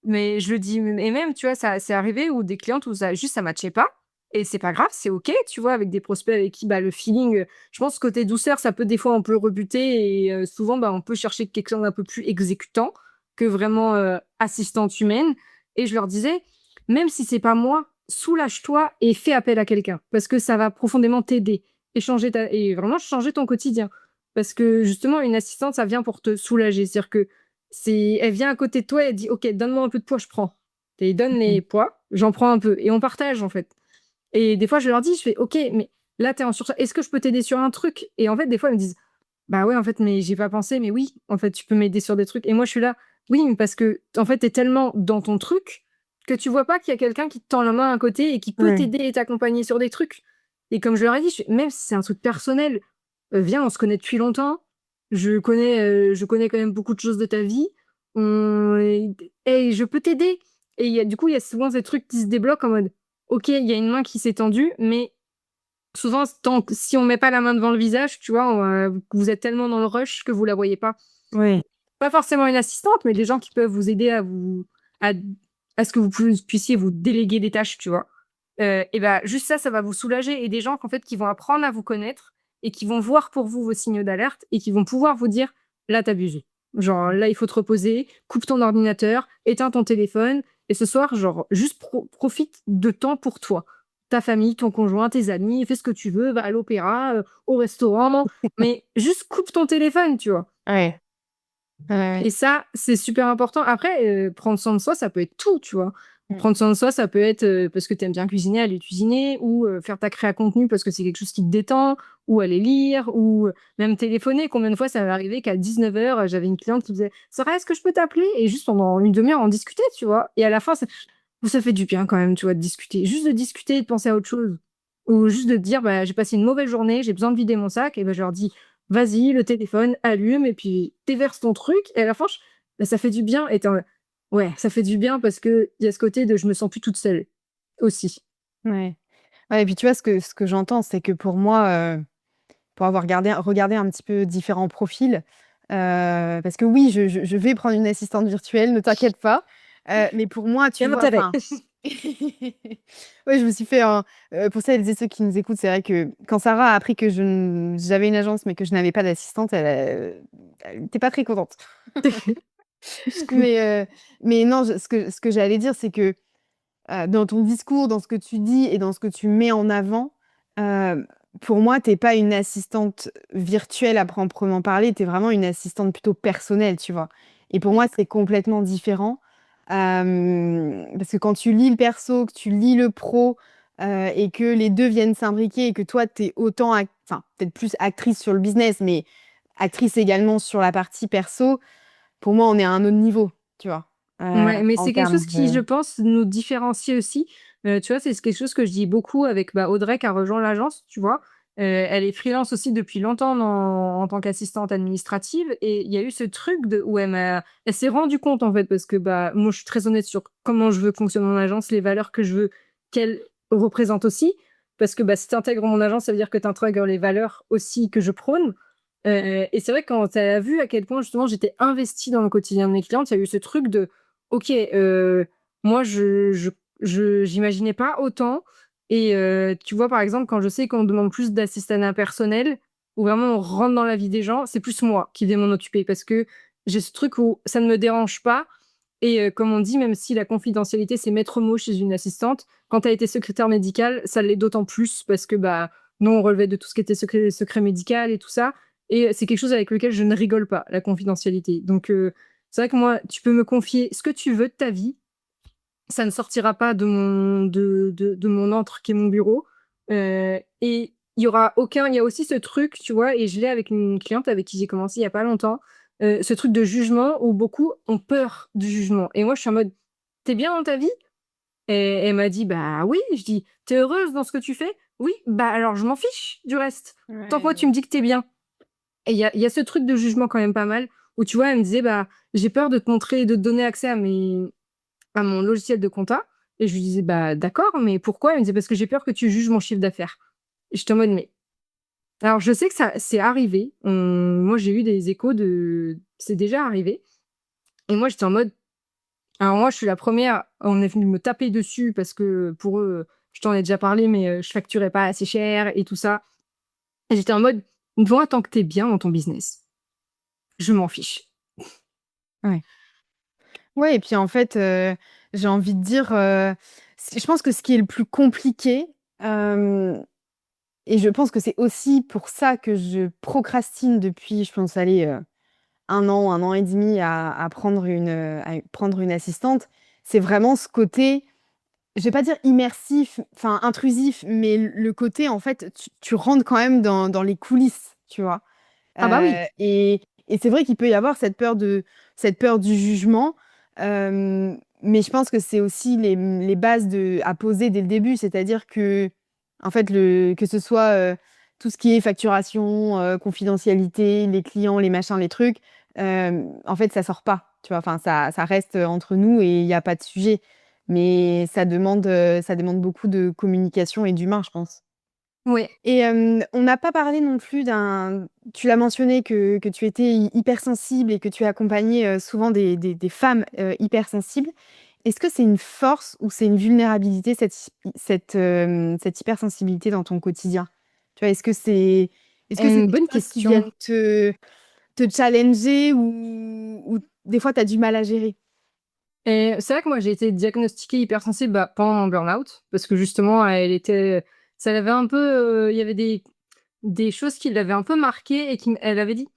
Mais je le dis et même, tu vois, ça c'est arrivé où des clientes où ça matchait pas et c'est pas grave, c'est OK, tu vois? Avec des prospects avec qui, bah, le feeling, je pense côté douceur, ça peut des fois un peu rebuter et souvent, bah, on peut chercher quelqu'un d'un peu plus exécutant que vraiment, assistante humaine et je leur disais: «Même si c'est pas moi, soulage-toi et fais appel à quelqu'un parce que ça va profondément t'aider et vraiment changer ton quotidien. Parce que justement, une assistante, ça vient pour te soulager. C'est-à-dire que elle vient à côté de toi et elle dit: «OK, donne-moi un peu de poids, je prends». Et ils donnent Mmh. les poids, j'en prends un peu et on partage, en fait. Et des fois, je leur dis, je fais: «OK, mais là, tu es en surcharge. Est-ce que je peux t'aider sur un truc?» Et en fait, des fois, ils me disent: «Bah ouais, en fait, mais j'ai pas pensé, mais oui, en fait, tu peux m'aider sur des trucs». Et moi, je suis là: «Oui, mais parce que en fait, tu es tellement dans ton truc que tu vois pas qu'il y a quelqu'un qui te tend la main à côté et qui peut Ouais. t'aider et t'accompagner sur des trucs». Et comme je leur ai dit, je fais: «Même si c'est un truc personnel, viens, on se connaît depuis longtemps. Je connais quand même beaucoup de choses de ta vie. On et je peux t'aider». Et il y a souvent ces trucs qui se débloquent en mode: «OK, il y a une main qui s'est tendue, mais souvent, tant que si on met pas la main devant le visage, tu vois, vous êtes tellement dans le rush que vous la voyez pas». Ouais. Pas forcément une assistante, mais des gens qui peuvent vous aider à à ce que vous puissiez vous déléguer des tâches, tu vois? Et bah, juste ça, ça va vous soulager et des gens qu'en fait, qui vont apprendre à vous connaître et qui vont voir pour vous vos signaux d'alerte et qui vont pouvoir vous dire: «Là, tu abuses. Genre là, il faut te reposer, coupe ton ordinateur, éteins ton téléphone et ce soir, genre juste profite de temps pour toi. Ta famille, ton conjoint, tes amis, fais ce que tu veux, va à l'opéra, au restaurant, mais juste coupe ton téléphone», tu vois? Ouais. Ouais, ouais. Et ça, c'est super important. Après, prendre soin de soi, ça peut être tout, tu vois? Mmh. Prendre soin de soi, ça peut être, parce que tu aimes bien cuisiner, aller cuisiner ou, faire ta créa contenu parce que c'est quelque chose qui te détend ou aller lire ou, même téléphoner. Combien de fois ça m'est arrivé qu'à 19h, j'avais une cliente qui me disait: «Sarah, est-ce que je peux t'appeler?» Et juste pendant une demi heure, on discutait, tu vois? Et à la fin, ça fait du bien quand même, tu vois, de discuter. Juste de discuter et de penser à autre chose. Ou juste de dire: «Bah, j'ai passé une mauvaise journée, j'ai besoin de vider mon sac» et ben je leur dis: «Vas-y, le téléphone, allume et puis déverse ton truc» et à la fin, bah, ça fait du bien et tu ouais, ça fait du bien parce qu'il y a ce côté de je me sens plus toute seule, aussi. Ouais. Ouais et puis tu vois, ce que j'entends, c'est que pour moi, pour avoir regardé un petit peu différents profils, parce que oui, je vais prendre une assistante virtuelle, ne t'inquiète pas, mais pour moi, Il y tu a un vois, intérêt. enfin ouais, je me suis fait un pour celles et ceux qui nous écoutent, c'est vrai que quand Sarah a appris que j'avais une agence, mais que je n'avais pas d'assistante, elle était pas très contente. Mais, mais non, ce que j'allais dire, c'est que, dans ton discours, dans ce que tu dis et dans ce que tu mets en avant, heu, pour moi, tu es pas une assistante virtuelle à proprement parler, tu es vraiment une assistante plutôt personnelle, tu vois? Et pour moi, c'est complètement différent, parce que quand tu lis le perso, que tu lis le pro, et que les 2 viennent s'imbriquer et que toi, tu es autant enfin, peut-être plus actrice sur le business, mais actrice également sur la partie perso, pour moi, on est à un autre niveau, tu vois? Ouais, mais En c'est quelque chose termes qui, de je pense, nous différencie aussi. Tu vois, c'est quelque chose que je dis beaucoup avec, bah, Audrey qui a rejoint l'agence, tu vois? Elle est freelance aussi depuis longtemps en tant qu'assistante administrative et il y a eu ce truc où elle s'est rendue compte, en fait, parce que, bah, moi, je suis très honnête sur comment je veux que fonctionne mon agence, les valeurs que je veux qu'elle représente aussi. Parce que, bah, si tu intègres mon agence, ça veut dire que tu intègres les valeurs aussi que je prône. Et c'est vrai que quand elle a vu à quel point, justement, j'étais investie dans le quotidien de mes clientes, il y a eu ce truc de: «OK, moi, j'imaginais pas autant». Et tu vois, par exemple, quand je sais qu'on me demande plus d'assistanat personnel, où vraiment on rentre dans la vie des gens, c'est plus moi qui vais m'en occuper parce que j'ai ce truc où ça ne me dérange pas. Et comme on dit, même si la confidentialité, c'est maître mot chez une assistante, quand tu as été secrétaire médicale, ça l'est d'autant plus parce que, bah, nous, on relevait de tout ce qui était secret médical et tout ça. Et c'est quelque chose avec lequel je ne rigole pas, la confidentialité. Donc, c'est vrai que moi, tu peux me confier ce que tu veux de ta vie, ça ne sortira pas de mon antre qui est mon bureau. Et il y a aussi ce truc, tu vois? Et je l'ai avec une cliente avec qui j'ai commencé il y a pas longtemps, ce truc de jugement où beaucoup ont peur du jugement et moi, je suis en mode: «Tu es bien dans ta vie?» Et elle m'a dit: «Bah oui». Je dis: «Tu es heureuse dans ce que tu fais?» «Oui». «Bah alors je m'en fiche du reste. Tant que moi tu Ouais. me dis que tu es bien». Et il y a ce truc de jugement quand même pas mal où, tu vois, elle me disait: «Bah, j'ai peur de te montrer, de te donner accès à mon logiciel de compta». Et je lui disais: «Bah, d'accord, mais pourquoi?» Elle me disait: «Parce que j'ai peur que tu juges mon chiffre d'affaires». Et j'étais en mode: «Mais» alors je sais que ça c'est arrivé. Moi, j'ai eu des échos de c'est déjà arrivé et moi, j'étais en mode alors moi, je suis la première, on est venu me taper dessus parce que pour eux, je t'en ai déjà parlé, mais je facturais pas assez cher et tout ça. Et j'étais en mode: «Moi, tant que tu es bien dans ton business, je m'en fiche». Ouais. Ouais et puis en fait, j'ai envie de dire, je pense que ce qui est le plus compliqué, hem et je pense que c'est aussi pour ça que je procrastine depuis, je pense, allez, 1 an et demi à prendre prendre une assistante. C'est vraiment ce côté, je vais pas dire immersif, enfin intrusif, mais le côté en fait, tu rentres quand même dans les coulisses, tu vois? Ah bah oui. Et c'est vrai qu'il peut y avoir cette peur du jugement, mais je pense que c'est aussi les bases à poser dès le début. C'est-à-dire qu'en fait, que ce soit, tout ce qui est facturation, confidentialité, les clients, les machins, les trucs, en fait, ça sort pas, tu vois? Enfin, ça reste, entre nous et il y a pas de sujet. Mais ça demande beaucoup de communication et d'humain, je pense. Ouais. Et on n'a pas parlé non plus tu l'as mentionné que tu étais hypersensible et que tu accompagnais, souvent des femmes, hypersensibles. Est-ce que c'est une force ou c'est une vulnérabilité cette hypersensibilité dans ton quotidien? Tu vois, est-ce que c'est des Bonne choses qui question. viennent te challenger ou des fois tu as du mal à gérer? Et c'est vrai que moi, j'ai été diagnostiquée hypersensible, bah, pendant mon burn-out parce que justement, ça l'avait un peu, il y avait des choses qui l'avaient un peu marquée et elle avait dit: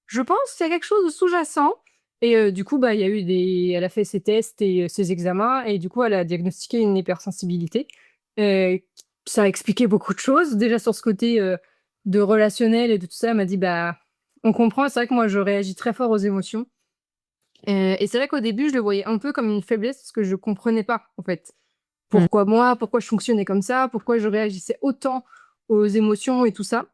«Je pense qu'il y a quelque chose de sous-jacent». Et du coup, bah, il y a eu elle a fait ses tests et ses examens et du coup, elle a diagnostiqué une hypersensibilité. Heu, Ça a expliqué beaucoup de choses. Déjà sur ce côté, de relationnel et de tout ça, elle m'a dit: «Bah, on comprend». C'est vrai que moi, je réagis très fort aux émotions. Et c'est vrai qu'au début, je le voyais un peu comme une faiblesse parce que je comprenais pas, en fait. Mmh. Pourquoi moi? Pourquoi je fonctionnais comme ça? Pourquoi je réagissais autant aux émotions et tout ça?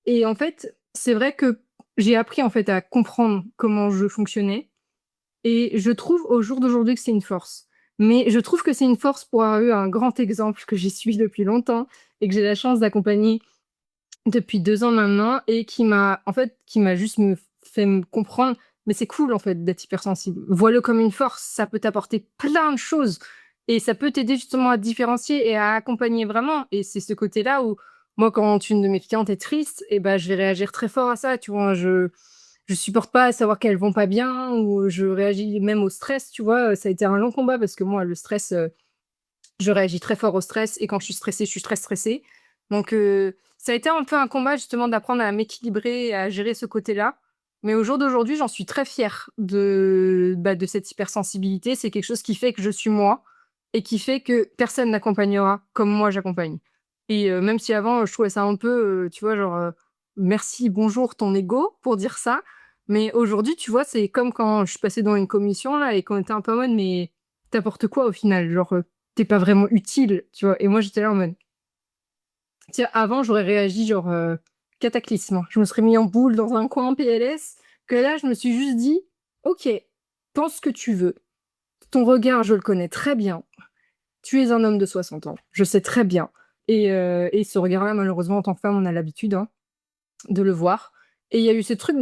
Et en fait, c'est vrai que j'ai appris, en fait, à comprendre comment je fonctionnais et je trouve au jour d'aujourd'hui que c'est une force. Mais je trouve que c'est une force pour avoir eu un grand exemple que j'y suis depuis longtemps et que j'ai la chance d'accompagner depuis 2 ans maintenant et qui m'a juste fait me comprendre, mais c'est cool en fait d'être hypersensible. Vois-le comme une force, ça peut t'apporter plein de choses et ça peut t'aider justement à te différencier et à accompagner vraiment. Et c'est ce côté-là où moi, quand une de mes clientes est triste, et ben je vais réagir très fort à ça, tu vois? Je supporte pas à savoir qu'elles vont pas bien ou je réagis même au stress, tu vois? Ça a été un long combat parce que moi le stress, je réagis très fort au stress et quand je suis stressée, je suis très stressée. Donc ça a été un peu un combat justement d'apprendre à m'équilibrer et à gérer ce côté-là. Mais au jour d'aujourd'hui, j'en suis très fière de cette hypersensibilité. C'est quelque chose qui fait que je suis moi et qui fait que personne n'accompagnera comme moi j'accompagne. Et même si avant, je trouvais ça un peu, tu vois, genre, merci, bonjour ton ego pour dire ça. Mais aujourd'hui, tu vois, c'est comme quand je suis passée dans une commission là et qu'on était un peu en mode: «Mais tu quoi au final?» Genre, tu pas vraiment utile, tu vois? Et moi, j'étais là en mode: Tu sais, avant, j'aurais réagi genre, cataclysme, hein. Je me serais mis en boule dans un coin PLS, que là, je me suis juste dit: «OK, pense ce que tu veux. Ton regard, je le connais très bien. Tu es un homme de 60 ans, je sais très bien» et ce regard-là, malheureusement, en tant que femme, on a l'habitude, hein, de le voir et il y a eu ce truc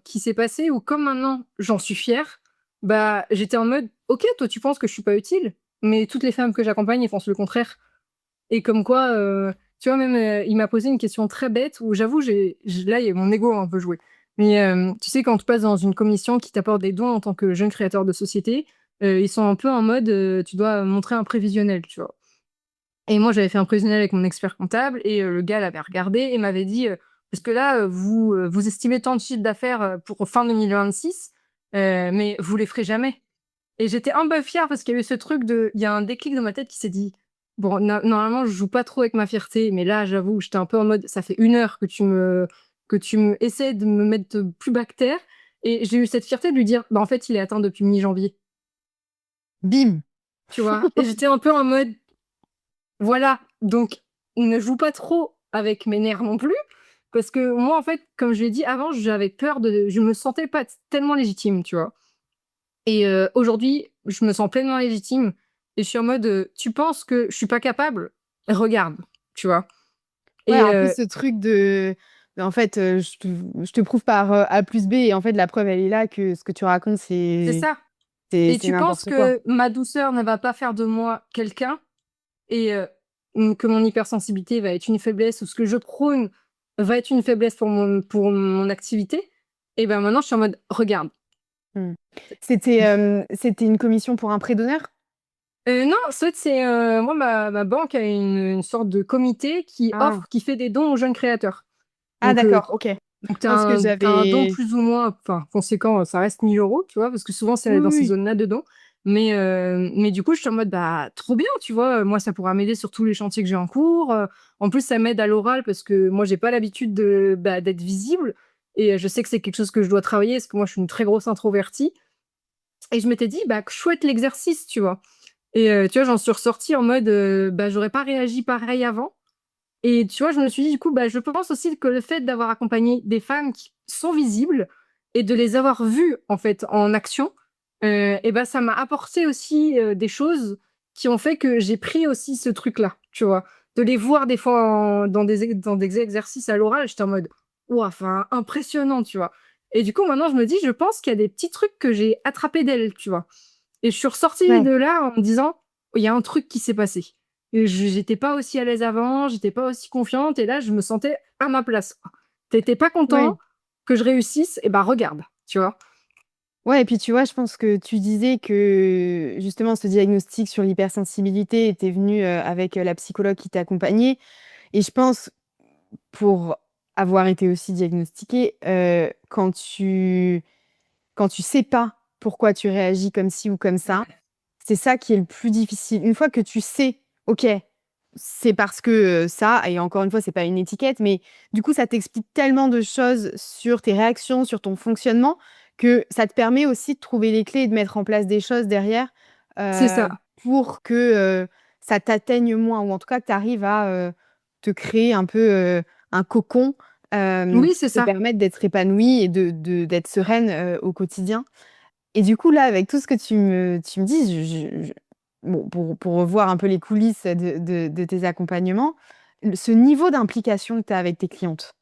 qui s'est passé où comme maintenant j'en suis fière, bah, j'étais en mode: «OK, toi, tu penses que je suis pas utile, mais toutes les femmes que j'accompagne, elles pensent le contraire». Et comme quoi, tu vois, même, il m'a posé une question très bête où j'avoue, là, il y a mon ego a un peu joué. Mais, tu sais, quand tu passes dans une commission qui t'apporte des dons en tant que jeune créateur de société, ils sont un peu en mode, tu dois montrer un prévisionnel, tu vois? Et moi, j'avais fait un prévisionnel avec mon expert comptable et le gars l'avait regardé et m'avait dit, «Parce que là, vous estimez tant de chiffre d'affaires, pour fin 2026, mais vous les ferez jamais». Et j'étais un peu fière parce qu'il y a eu ce truc il y a un déclic dans ma tête qui s'est dit: «Bon, normalement, je joue pas trop avec ma fierté, mais là, j'avoue, j'étais un peu en mode, ça fait 1 heure que tu me essaies de me mettre plus bas que terre» et j'ai eu cette fierté de lui dire: «Bah, en fait, il est atteint depuis mi-janvier», Bim! tu vois? Et j'étais un peu en mode: «Voilà, donc ne joue pas trop avec mes nerfs non plus», parce que moi, en fait, comme je l'ai dit avant, j'avais peur je me sentais pas tellement légitime, tu vois? Et aujourd'hui, je me sens pleinement légitime et je suis en mode, «Tu penses que je suis pas capable? Regarde», tu vois? Ouais, Et un peu ce truc en fait, je te prouve par, A plus B et en fait la preuve elle est là que ce que tu racontes c'est c'est ça. c'est Et c'est tu penses n'importe quoi. que ma douceur ne va pas faire de moi quelqu'un et que mon hypersensibilité va être une faiblesse ou ce que je prône va être une faiblesse pour mon activité? Et ben, maintenant je suis en mode: «Regarde». Mmh. C'était une commission pour un prêt d'honneur? Non, en fait, moi ma banque a une sorte de comité Ah. qui fait des dons aux jeunes créateurs. Ah Donc d'accord, OK. Donc Non, parce que tu un don j'avais plus ou moins enfin conséquent, ça reste 1 000 €, tu vois? Parce que souvent c'est oui, dans ces oui. zones-là de dons. Mais du coup, je suis en mode: «Bah, trop bien», tu vois? Moi, ça pourra m'aider sur tous les chantiers que j'ai en cours, en plus, ça m'aide à l'oral parce que moi, j'ai pas l'habitude d'être visible et je sais que c'est quelque chose que je dois travailler parce que moi, je suis une très grosse introvertie et je m'étais dit: «Bah, chouette l'exercice», tu vois? Et tu vois, j'en suis ressortie en mode, bah, j'aurais pas réagi pareil avant et tu vois, je me suis dit du coup, bah, je pense aussi que le fait d'avoir accompagné des femmes qui sont visibles et de les avoir vues en fait en action, et bah, ça m'a apporté aussi, des choses qui ont fait que j'ai pris aussi ce truc-là, tu vois? De les voir des fois dans des exercices à l'oral, j'étais en mode: «Waouh, enfin impressionnant», tu vois? Et du coup, maintenant je me dis: «Je pense qu'il y a des petits trucs que j'ai attrapés d'elles», tu vois? Et je suis ressortie Ouais. de là en me disant: «Il y a un truc qui s'est passé». Et j'étais pas aussi à l'aise avant, j'étais pas aussi confiante et là, je me sentais à ma place, quoi. Tu pas Ouais. content que je réussisse? Et bah, regarde, tu vois? Ouais et puis tu vois, je pense que tu disais que justement ce diagnostic sur l'hypersensibilité était venu, avec, la psychologue qui t'a accompagnée et je pense pour avoir été aussi diagnostiquée, quand tu sais pas pourquoi tu réagis comme ci ou comme ça, c'est ça qui est le plus difficile. Une fois que tu sais, OK, c'est parce que, ça et encore une fois, c'est pas une étiquette, mais du coup, ça t'explique tellement de choses sur tes réactions, sur ton fonctionnement, que ça te permet aussi de trouver les clés et de mettre en place des choses derrière, C'est ça. pour que, ça t'atteigne moins ou en tout cas que tu arrives à, te créer un peu, un cocon, Oui, qui c'est te ça. permette d'être épanouie et d'être sereine, au quotidien. Et du coup, là, avec tout ce que tu me dis, bon, pour revoir un peu les coulisses de tes accompagnements, ce niveau d'implication que tu as avec tes clientes,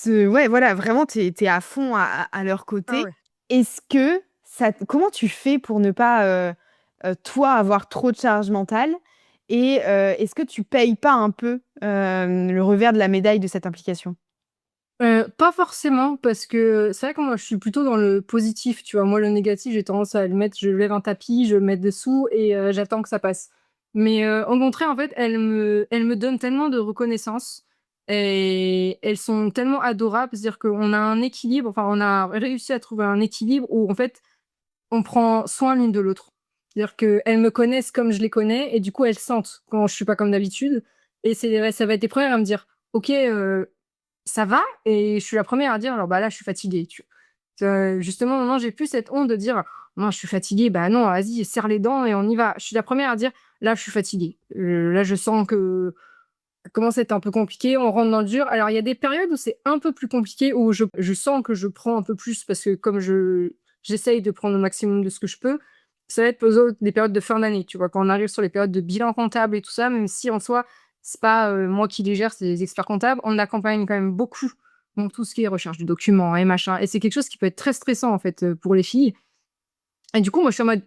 ouais, voilà, vraiment, tu es à fond à leur Ah côté. ouais. Est-ce que comment tu fais pour ne pas, toi, avoir trop de charge mentale? Et est-ce que tu payes pas un peu, le revers de la médaille de cette implication? Pas forcément parce que c'est vrai que moi, je suis plutôt dans le positif, tu vois? Moi, le négatif, j'ai tendance à le mettre je lève un tapis, je le mets dessous et j'attends que ça passe. Mais au contraire, en fait, elles me donnent tellement de reconnaissance et elles sont tellement adorables. C'est-à-dire qu'on a un équilibre, enfin, on a réussi à trouver un équilibre où, en fait, on prend soin l'une de l'autre. C'est-à-dire qu'elles me connaissent comme je les connais et du coup, elles sentent quand je suis pas comme d'habitude et ça va être les premières à me dire: «OK, ça va?» et je suis la première à dire genre: «Bah, là, je suis fatiguée», tu vois? Justement, maintenant, j'ai plus cette honte de dire: «Non, je suis fatiguée». Bah, non, vas-y, serre les dents et on y va. Je suis la première à dire: «Là, je suis fatiguée. Là, je sens que commence à être un peu compliqué, on rentre dans le dur. Alors, il y a des périodes où c'est un peu plus compliqué, où je sens que je prends un peu plus parce que comme j'essaye de prendre au maximum de ce que je peux, ça va être plutôt des périodes de fin d'année, tu vois? Quand on arrive sur les périodes de bilan comptable et tout ça, même si en soi, c'est pas, moi qui les gère, c'est les experts comptables, on accompagne quand même beaucoup dans tout ce qui est recherche de documents et machin et c'est quelque chose qui peut être très stressant, en fait, pour les filles et du coup, moi, je suis en mode: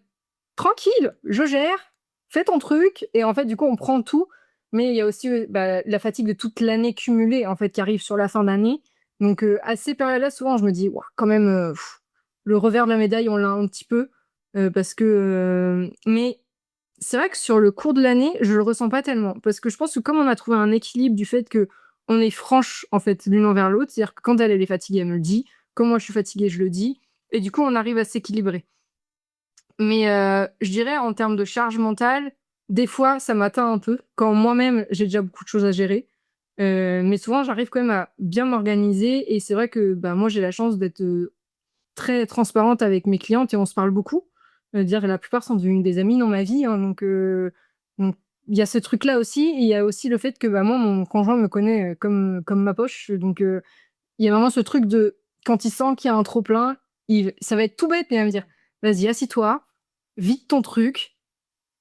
«Tranquille, je gère, fais ton truc» et en fait, du coup, on prend tout, mais il y a aussi, bah, la fatigue de toute l'année cumulée, en fait, qui arrive sur la fin d'année. Donc à ces périodes-là, souvent, je me dis: «Waouh, quand même, le revers de la médaille, on l'a un petit peu», parce que, mais c'est vrai que sur le cours de l'année, je le ressens pas tellement parce que je pense que comme on a trouvé un équilibre du fait qu'on est franche, en fait, l'une envers l'autre, c'est-à-dire que quand elle est fatiguée, elle me le dit, quand moi je suis fatiguée, je le dis et du coup, on arrive à s'équilibrer. Mais je dirais en termes de charge mentale, des fois, ça m'atteint un peu quand moi-même, j'ai déjà beaucoup de choses à gérer. Mais souvent, j'arrive quand même à bien m'organiser et c'est vrai que, bah, moi, j'ai la chance d'être, très transparente avec mes clientes et on se parle beaucoup. Dire la plupart sont devenues des amies dans ma vie, hein, donc il y a ce truc-là aussi et il y a aussi le fait que, bah, moi, mon conjoint me connaît, comme ma poche, donc il y a vraiment ce truc de quand il sent qu'il y a un trop plein, ça va être tout bête, mais il va me dire: «Vas-y, assis-toi, vide ton truc,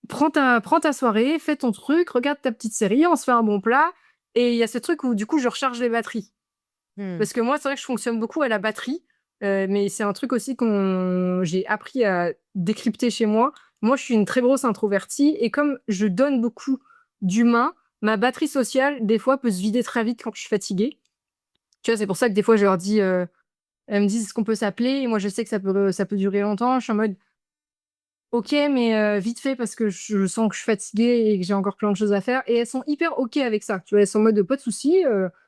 prends ta soirée, fais ton truc, regarde ta petite série, on se fait un bon plat» et il y a ce truc où du coup je recharge les batteries. Mmh. Parce que moi, c'est vrai que je fonctionne beaucoup à la batterie, mais c'est un truc aussi j'ai appris à décrypter chez moi. Moi, je suis une très grosse introvertie et comme je donne beaucoup d'humain, ma batterie sociale, des fois, peut se vider très vite quand je suis fatiguée. Tu vois, c'est pour ça que des fois je leur dis, elles me disent: «Est-ce qu'on peut s'appeler?» et moi je sais que ça peut durer longtemps. Je suis en mode: «OK, mais vite fait parce que je sens que je suis fatiguée et que j'ai encore plein de choses à faire» et elles sont hyper OK avec ça. Tu vois? Elles sont en mode: «Pas de souci,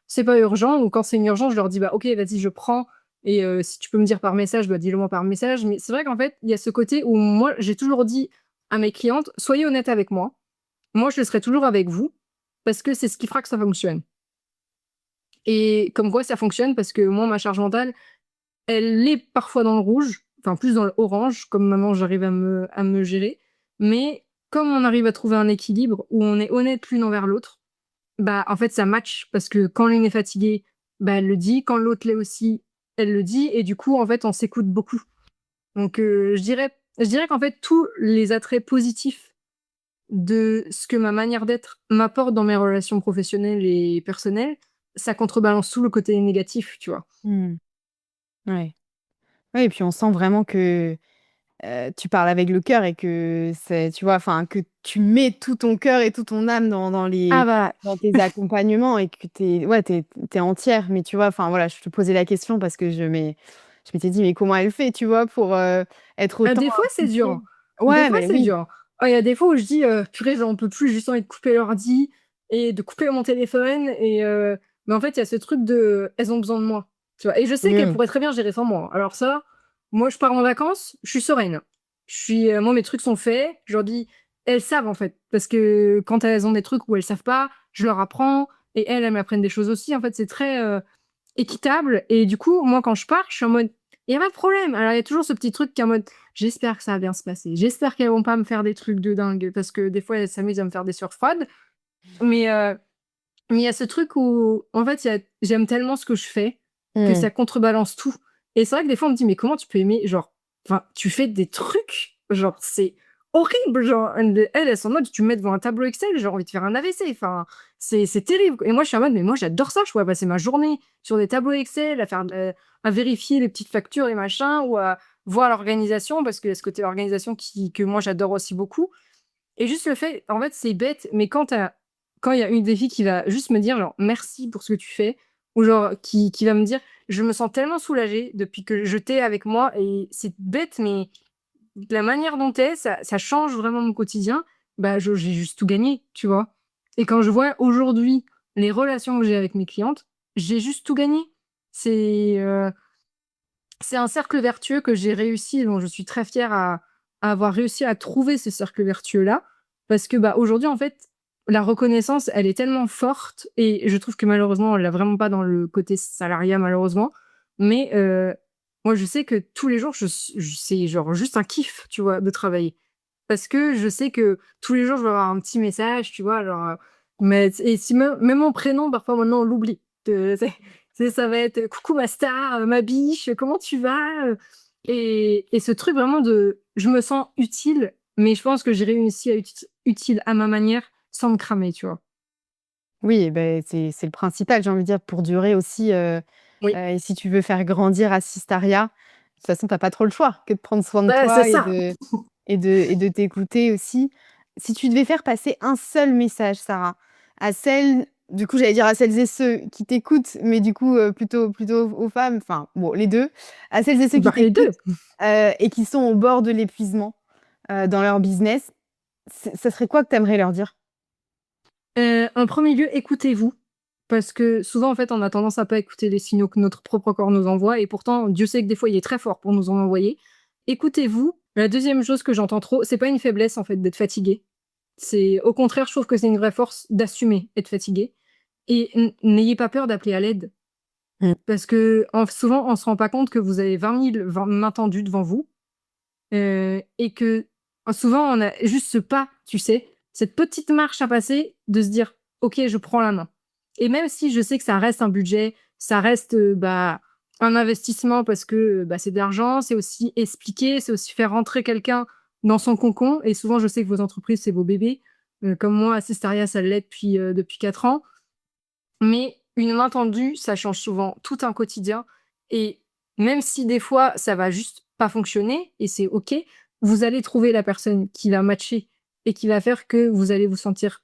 c'est pas urgent» ou quand c'est une urgence, je leur dis: «Bah, OK, vas-y, je prends et si tu peux me dire par message, bah, dis-le moi par message». Mais c'est vrai qu'en fait, il y a ce côté où moi, j'ai toujours dit à mes clientes: «Soyez honnêtes avec moi. Moi, je le serai toujours avec vous parce que c'est ce qui fera que ça fonctionne» et comme quoi ça fonctionne parce que moi, ma charge mentale, elle est parfois dans le rouge, enfin plus dans l'orange, comme maintenant j'arrive à me gérer. Mais comme on arrive à trouver un équilibre où on est honnête l'une envers l'autre, bah, en fait, ça match parce que quand l'une est fatiguée, bah, elle le dit, quand l'autre l'est aussi, elle le dit et du coup, en fait, on s'écoute beaucoup. Donc je dirais qu'en fait, tous les attraits positifs de ce que ma manière d'être m'apporte dans mes relations professionnelles et personnelles, ça contrebalance tout le côté négatif, tu vois? Mmh. Ouais. Ouais et puis on sent vraiment que, tu parles avec le cœur et que c'est tu vois, enfin, que tu mets tout ton cœur et toute ton âme Ah bah dans tes accompagnements et que tu es entière. Mais tu vois, enfin, voilà, je te posais la question parce que je m'étais dit: «Mais comment elle fait?» tu vois, pour, être autant Des fois, c'est dur, impliquée. hein. Des Ouais, fois, mais c'est oui. dur. Ah, il y a des fois où je dis: «Purée, j'en peux plus, j'ai juste envie de couper l'ordi et de couper mon téléphone» et mais en fait, il y a ce truc de elles ont besoin de moi, tu vois? Et je sais qu'elles Mmh. pourraient très bien gérer sans moi, hein. Alors ça, moi, je pars en vacances, je suis sereine. Moi, mes trucs sont faits, je leur dis elles savent, en fait, parce que quand elles ont des trucs où elles savent pas, je leur apprends et elles m'apprennent des choses aussi. En fait, c'est très, équitable et du coup, moi, quand je pars, je suis en mode: «Il y a pas de problème». Alors, il y a toujours ce petit truc qui est en mode: «J'espère que ça va bien se passer. J'espère qu'elles vont pas me faire des trucs de dingue», parce que des fois, elles s'amusent à me faire des sueurs froides. Mais, mais il y a ce truc où, en fait, j'aime tellement ce que je fais que Mmh. ça contrebalance tout. Et c'est vrai que des fois, on me dit: «Mais comment tu peux aimer?» genre, enfin, tu fais des trucs, genre, c'est horrible, genre, elles sont en mode: «Tu me mets devant un tableau Excel, j'ai envie de faire un AVC», enfin, c'est terrible et moi, je suis en mode: «Mais moi, j'adore ça, je pourrais passer ma journée sur des tableaux Excel à faire à vérifier les petites factures et machin ou à voir l'organisation» parce qu'il y a ce côté organisation que moi, j'adore aussi beaucoup et juste le fait en fait, c'est bête, mais quand il y a une des filles qui va juste me dire genre: «Merci pour ce que tu fais» ou genre qui va me dire: «Je me sens tellement soulagée depuis que je t'ai avec moi» et c'est bête, mais la manière dont tu es, ça change vraiment mon quotidien. Bah, j'ai juste tout gagné, tu vois? Et quand je vois aujourd'hui les relations que j'ai avec mes clientes, j'ai juste tout gagné. C'est, heu c'est un cercle vertueux que j'ai réussi, dont je suis très fière à avoir réussi à trouver ce cercle vertueux-là. Parce que, bah, aujourd'hui, en fait, la reconnaissance, elle est tellement forte et je trouve que malheureusement, on l'a vraiment pas dans le côté salariat, malheureusement. Mais, moi, je sais que tous les jours, c'est genre juste un kiff, tu vois, de travailler. Parce que je sais que tous les jours, je vais avoir un petit message, tu vois, genre, Mais et si même mon prénom, parfois maintenant on l'oublie. Ça va être coucou ma star, ma biche, comment tu vas? Et ce truc vraiment de je me sens utile, mais je pense que j'ai réussi à être utile à ma manière sans me cramer, tu vois? Oui et beh, c'est le principal, j'ai envie de dire, pour durer aussi, Oui. et si tu veux faire grandir Assistaria, de toute façon, tu as pas trop le choix que de prendre soin de Bah, c'est toi ça. et de t'écouter aussi. Si tu devais faire passer un seul message, Sarah, à celles du coup, j'allais dire à celles et ceux qui t'écoutent, mais du coup, plutôt aux femmes, enfin, bon, les 2, à celles et ceux qui Bah, les t'écoutent, 2. et qui sont au bord de l'épuisement, dans leur business, ça serait quoi que tu aimerais leur dire? En 1er lieu, écoutez-vous, parce que souvent, en fait, on a tendance à pas écouter les signaux que notre propre corps nous envoie et pourtant, Dieu sait que des fois, il est très fort pour nous en envoyer. Écoutez-vous. La deuxième chose que j'entends trop, c'est pas une faiblesse, en fait, d'être fatigué. C'est au contraire, je trouve que c'est une vraie force d'assumer être fatigué et n'ayez pas peur d'appeler à l'aide Mmh. parce que souvent, on se rend pas compte que vous avez 20 000 mains tendues devant vous et que souvent, on a juste ce pas, tu sais, cette petite marche à passer de se dire: «OK, je prends la main» et même si je sais que ça reste un budget, ça reste, bah, un investissement parce que, bah, c'est de l'argent, c'est aussi expliquer, c'est aussi faire rentrer quelqu'un dans son cocon et souvent, je sais que vos entreprises, c'est vos bébés, comme moi, Assistaria, ça l'est depuis 4 ans. Mais une main tendue, ça change souvent tout un quotidien et même si des fois ça va juste pas fonctionner et c'est OK, vous allez trouver la personne qui va matcher et qui va faire que vous allez vous sentir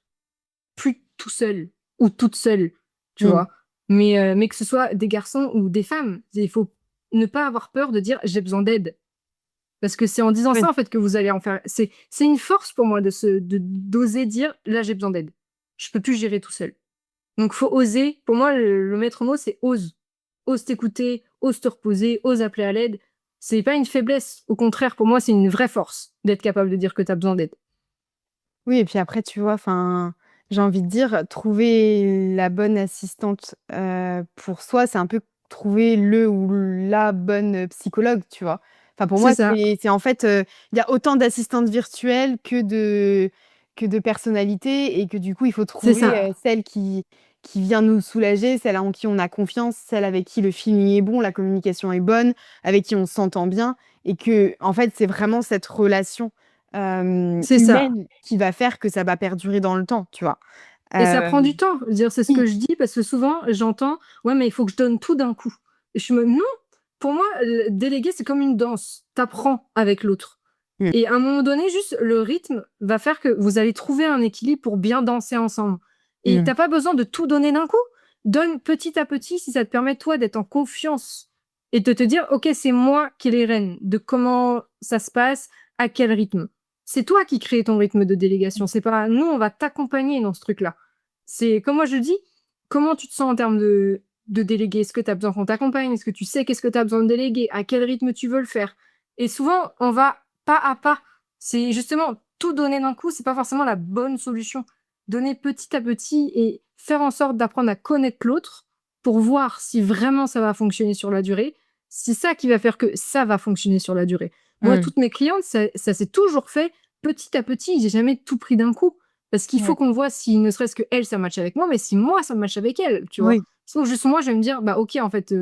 plus tout seul ou toute seule, tu Mmh. vois? Mais que ce soit des garçons ou des femmes, il faut ne pas avoir peur de dire: «J'ai besoin d'aide». Parce que c'est en disant Oui. ça, en fait, que vous allez en faire c'est une force pour moi d'oser dire: «Là, j'ai besoin d'aide. Je peux plus gérer tout seul». Donc faut oser. Pour moi, le maître mot, c'est ose. Ose t'écouter, ose te reposer, ose appeler à l'aide. C'est pas une faiblesse. Au contraire, pour moi, c'est une vraie force d'être capable de dire que tu as besoin d'aide. Oui et puis après, tu vois, enfin, j'ai envie de dire, trouver la bonne assistante, pour soi, c'est un peu trouver le ou la bonne, psychologue, tu vois? Enfin, pour C'est moi, ça, c'est en fait, il y a autant d'assistantes virtuelles que de personnalités et que du coup, il faut c'est trouver, ça. celle qui vient nous soulager, celle en qui on a confiance, celle avec qui le feeling est bon, la communication est bonne, avec qui on s'entend bien et que en fait, c'est vraiment cette relation C'est ça. humaine qui va faire que ça va perdurer dans le temps, tu vois? Et ça prend Hem, du temps. Je veux dire, c'est ce oui, que je dis parce que souvent, j'entends: «Ouais, mais il faut que je donne tout d'un coup». Et je me non! Pour moi, déléguer, c'est comme une danse. Tu apprends avec l'autre. mmh, Et à un moment donné, juste le rythme va faire que vous allez trouver un équilibre pour bien danser ensemble. Et tu mmh. as pas besoin de tout donner d'un coup. Donne petit à petit si ça te permet, toi, d'être en confiance et de te dire: «OK, c'est moi qui ai les rênes de comment ça se passe, à quel rythme». C'est toi qui crée ton rythme de délégation, c'est pas nous, on va t'accompagner dans ce truc-là. C'est comme moi je dis: «Comment tu te sens en termes de déléguer? Est-ce que tu as besoin qu'on t'accompagne? Est-ce que tu sais qu'est-ce que tu as besoin de déléguer? À quel rythme tu veux le faire?» Et souvent, on va pas à pas. C'est justement tout donner d'un coup, c'est pas forcément la bonne solution. Donner petit à petit et faire en sorte d'apprendre à connaître l'autre pour voir si vraiment ça va fonctionner sur la durée. C'est ça qui va faire que ça va fonctionner sur la durée. Moi, Mmh. toutes mes clientes, ça s'est toujours fait petit à petit. J'ai jamais tout pris d'un coup. Parce qu'il faut Ouais. qu'on voit si, ne serait-ce que elle, ça match avec moi, mais si moi, ça match avec elle, tu vois. Oui. Sauf juste moi, je vais me dire, bah ok, en fait,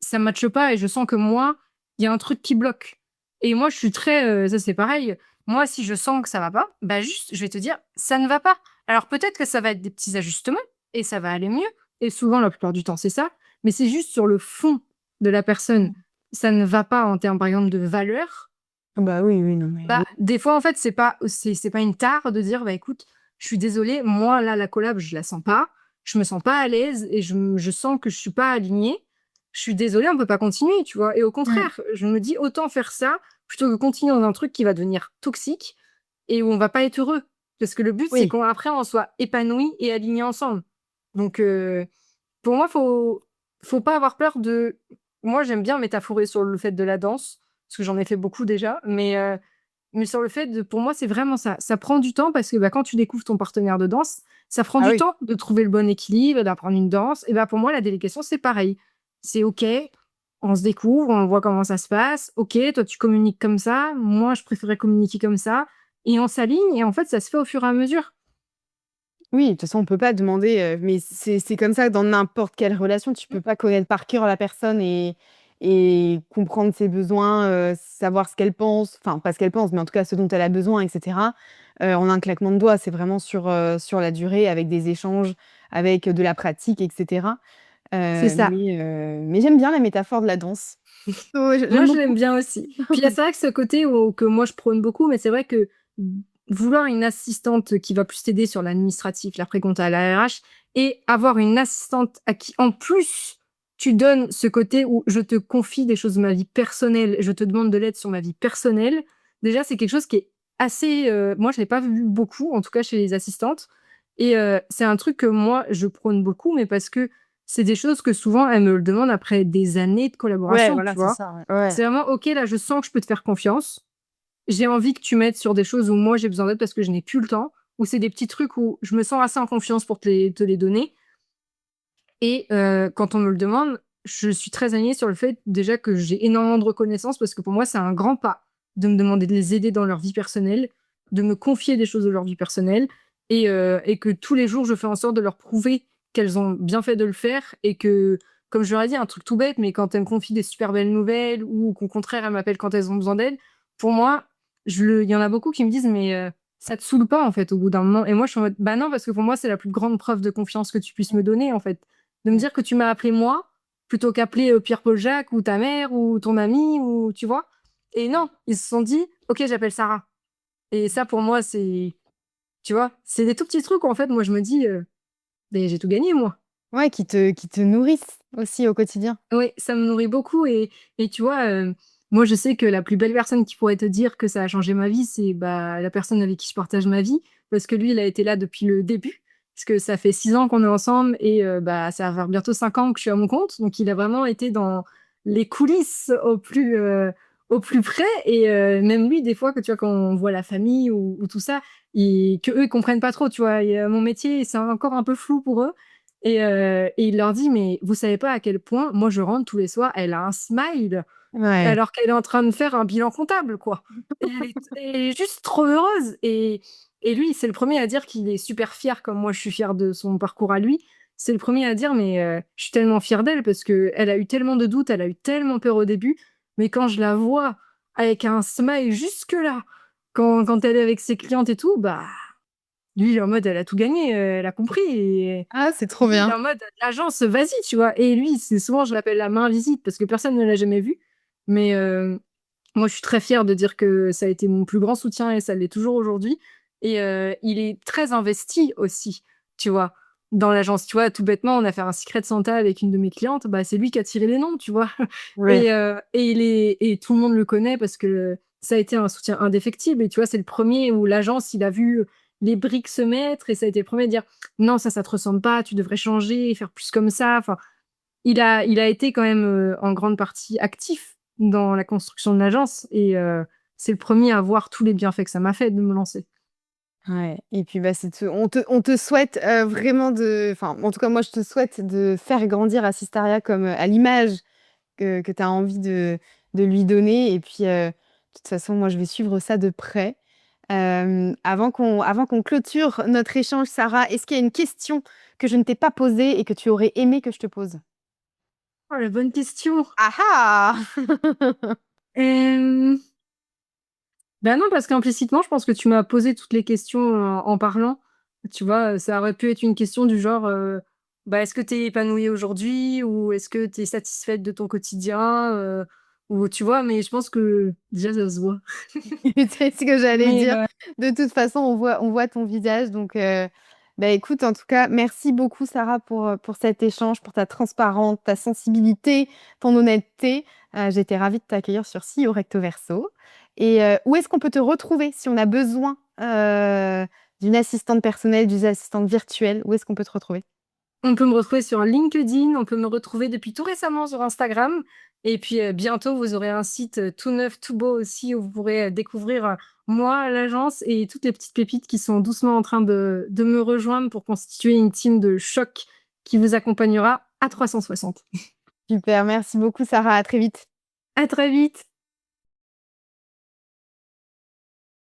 ça matche pas et je sens que moi, il y a un truc qui bloque. Et moi, je suis très, ça c'est pareil. Moi, si je sens que ça va pas, bah juste, je vais te dire, ça ne va pas. Alors peut-être que ça va être des petits ajustements et ça va aller mieux. Et souvent, la plupart du temps, c'est ça. Mais c'est juste sur le fond de la personne. Ça ne va pas en termes, par exemple, de valeur. Ah bah, oui, oui, non mais Bah, oui. des fois, en fait, c'est pas une tare de dire: «Bah, écoute, je suis désolée, moi, là, la collab, je la sens pas. Je me sens pas à l'aise et je sens que je suis pas alignée. Je suis désolée, on peut pas continuer», tu vois? Et au Mmh. contraire, je me dis: «Autant faire ça plutôt que continuer dans un truc qui va devenir toxique et où on va pas être heureux». Parce que le but, c'est Oui. qu'après, on soit épanouis et alignés ensemble. Donc pour moi, faut pas avoir peur de moi, j'aime bien métaphorer sur le fait de la danse, parce que j'en ai fait beaucoup déjà, mais sur le fait de pour moi, c'est vraiment ça. Ça prend du temps parce que, bah, quand tu découvres ton partenaire de danse, ça prend Ah du oui. temps de trouver le bon équilibre, d'apprendre une danse et bah, pour moi, la délégation, c'est pareil. C'est OK, on se découvre, on voit comment ça se passe. OK, toi, tu communiques comme ça, moi, je préférais communiquer comme ça et on s'aligne et en fait, ça se fait au fur et à mesure. Oui, de toute façon, on peut pas demander, mais c'est comme ça dans n'importe quelle relation. Tu peux pas connaître par cœur la personne et comprendre ses besoins, savoir ce qu'elle pense, enfin, pas ce qu'elle pense, mais en tout cas ce dont elle a besoin et cetera, en un claquement de doigts. C'est vraiment sur la durée avec des échanges, avec de la pratique et cetera, C'est ça. mais j'aime bien la métaphore de la danse. Oh, Moi, j'aime je beaucoup. l'aime bien aussi. Puis il y a c'est vrai que ce côté où que moi je prône beaucoup, mais c'est vrai que vouloir une assistante qui va plus t'aider sur l'administratif, la précompta, la RH et avoir une assistante à qui, en plus, tu donnes ce côté où je te confie des choses de ma vie personnelle, je te demande de l'aide sur ma vie personnelle. Déjà, c'est quelque chose qui est assez, moi je l'ai pas vu beaucoup, en tout cas chez les assistantes et c'est un truc que moi je prône beaucoup, mais parce que c'est des choses que souvent elles me le demandent après des années de Ouais, collaboration, voilà, tu c'est vois? ça, ouais. Ouais. C'est vraiment: «OK, là, je sens que je peux te faire confiance. J'ai envie que tu m'aides sur des choses où moi j'ai besoin d'aide parce que je n'ai plus le temps», ou c'est des petits trucs où je me sens assez en confiance pour te les donner et quand on me le demande, je suis très alignée sur le fait déjà que j'ai énormément de reconnaissance parce que pour moi, c'est un grand pas de me demander de les aider dans leur vie personnelle, de me confier des choses de leur vie personnelle et que tous les jours, je fais en sorte de leur prouver qu'elles ont bien fait de le faire et que, comme je leur ai dit, un truc tout bête, mais quand elles me confient des super belles nouvelles ou qu'au contraire, elles m'appellent quand elles ont besoin d'aide, pour moi, il y en a beaucoup qui me disent: «Mais ça te saoule pas, en fait, au bout d'un moment?» Et moi, je suis en mode: «Bah non, parce que pour moi, c'est la plus grande preuve de confiance que tu puisses me donner, en fait». De me Mmh. dire que tu m'as appelé moi, plutôt qu'appeler, Pierre-Paul Jacques ou ta mère ou ton ami ou tu vois? Et non, ils se sont dit: «OK, j'appelle Sarah» et ça pour moi, c'est tu vois? C'est des tout petits trucs où en fait, moi je me dis, «Beh, j'ai tout gagné moi». Ouais, qui te nourrissent aussi au quotidien. Oui, ça me nourrit beaucoup et tu vois, moi je sais que la plus belle personne qui pourrait te dire que ça a changé ma vie, c'est, bah, la personne avec qui je partage ma vie. Parce que lui, il a été là depuis le début. Parce que ça fait 6 ans qu'on est ensemble et bah, ça va faire bientôt 5 ans que je suis à mon compte. Donc il a vraiment été dans les coulisses au plus près et même lui, des fois, que tu vois, quand on voit la famille ou tout ça, qu'eux, ils comprennent pas trop, tu vois? Et mon métier, c'est encore un peu flou pour eux et il leur dit: «Mais vous savez pas à quel point moi je rentre tous les soirs, elle a un smile, Ouais. alors qu'elle est en train de faire un bilan comptable, quoi et elle est juste trop heureuse» et lui, c'est le premier à dire qu'il est super fier comme moi je suis fière de son parcours à lui. C'est le premier à dire: «Mais je suis tellement fière d'elle parce qu'elle a eu tellement de doutes, elle a eu tellement peur au début, mais quand je la vois avec un smile jusque là, quand elle est avec ses clientes et tout, bah, lui, il est en mode: «Elle a tout gagné, elle a compris» et Ah, c'est trop lui, il est bien. en mode: «L'agence, vas-y», tu vois? Et lui, c'est souvent je l'appelle la main invisible parce que personne ne l'a jamais vu. Mais moi, je suis très fière de dire que ça a été mon plus grand soutien et ça l'est toujours aujourd'hui et il est très investi aussi, tu vois? Dans l'agence, tu vois? Tout bêtement, on a fait un secret Santa avec une de mes clientes, bah, c'est lui qui a tiré les noms, tu vois? Ouais. Et il est et tout le monde le connaît parce que ça a été un soutien indéfectible et tu vois? C'est le premier où l'agence, il a vu les briques se mettre et ça a été le premier à dire: «Non, ça te ressemble pas, tu devrais changer et faire plus comme ça». Enfin, il a été quand même, en grande partie actif dans la construction de l'agence et c'est le premier à voir tous les bienfaits que ça m'a fait de me lancer. Ouais et puis, bah, on te souhaite, vraiment enfin, en tout cas, moi, je te souhaite de faire grandir Assistaria comme, à l'image que tu as envie de lui donner et puis, de toute façon, moi, je vais suivre ça de près. Avant qu'on clôture notre échange, Sarah, est-ce qu'il y a une question que je ne t'ai pas posée et que tu aurais aimé que je te pose? Oh la bonne question! Ah ah! Hem, bah, non, parce qu'implicitement, je pense que tu m'as posé toutes les questions en parlant. Tu vois? Ça aurait pu être une question du genre, bah: «Est-ce que tu es épanouie aujourd'hui?» ou «Est-ce que tu es satisfaite de ton quotidien?» ou tu vois? Mais je pense que déjà ça se voit. C'est ce que j'allais Mais dire. De toute façon, on voit ton visage donc bah, écoute, en tout cas, merci beaucoup Sarah pour cet échange, pour ta transparence, ta sensibilité, ton honnêteté. J'étais ravie de t'accueillir sur Sio Recto Verso et où est-ce qu'on peut te retrouver si on a besoin, d'une assistante personnelle, d'une assistante virtuelle? Où est-ce qu'on peut te retrouver? On peut me retrouver sur LinkedIn, on peut me retrouver depuis tout récemment sur Instagram et puis, bientôt vous aurez un site, tout neuf, tout beau aussi où vous pourrez, découvrir, moi, l'agence et toutes les petites pépites qui sont doucement en train de me rejoindre pour constituer une team de choc qui vous accompagnera à 360. Super, merci beaucoup Sarah, à très vite. À très vite.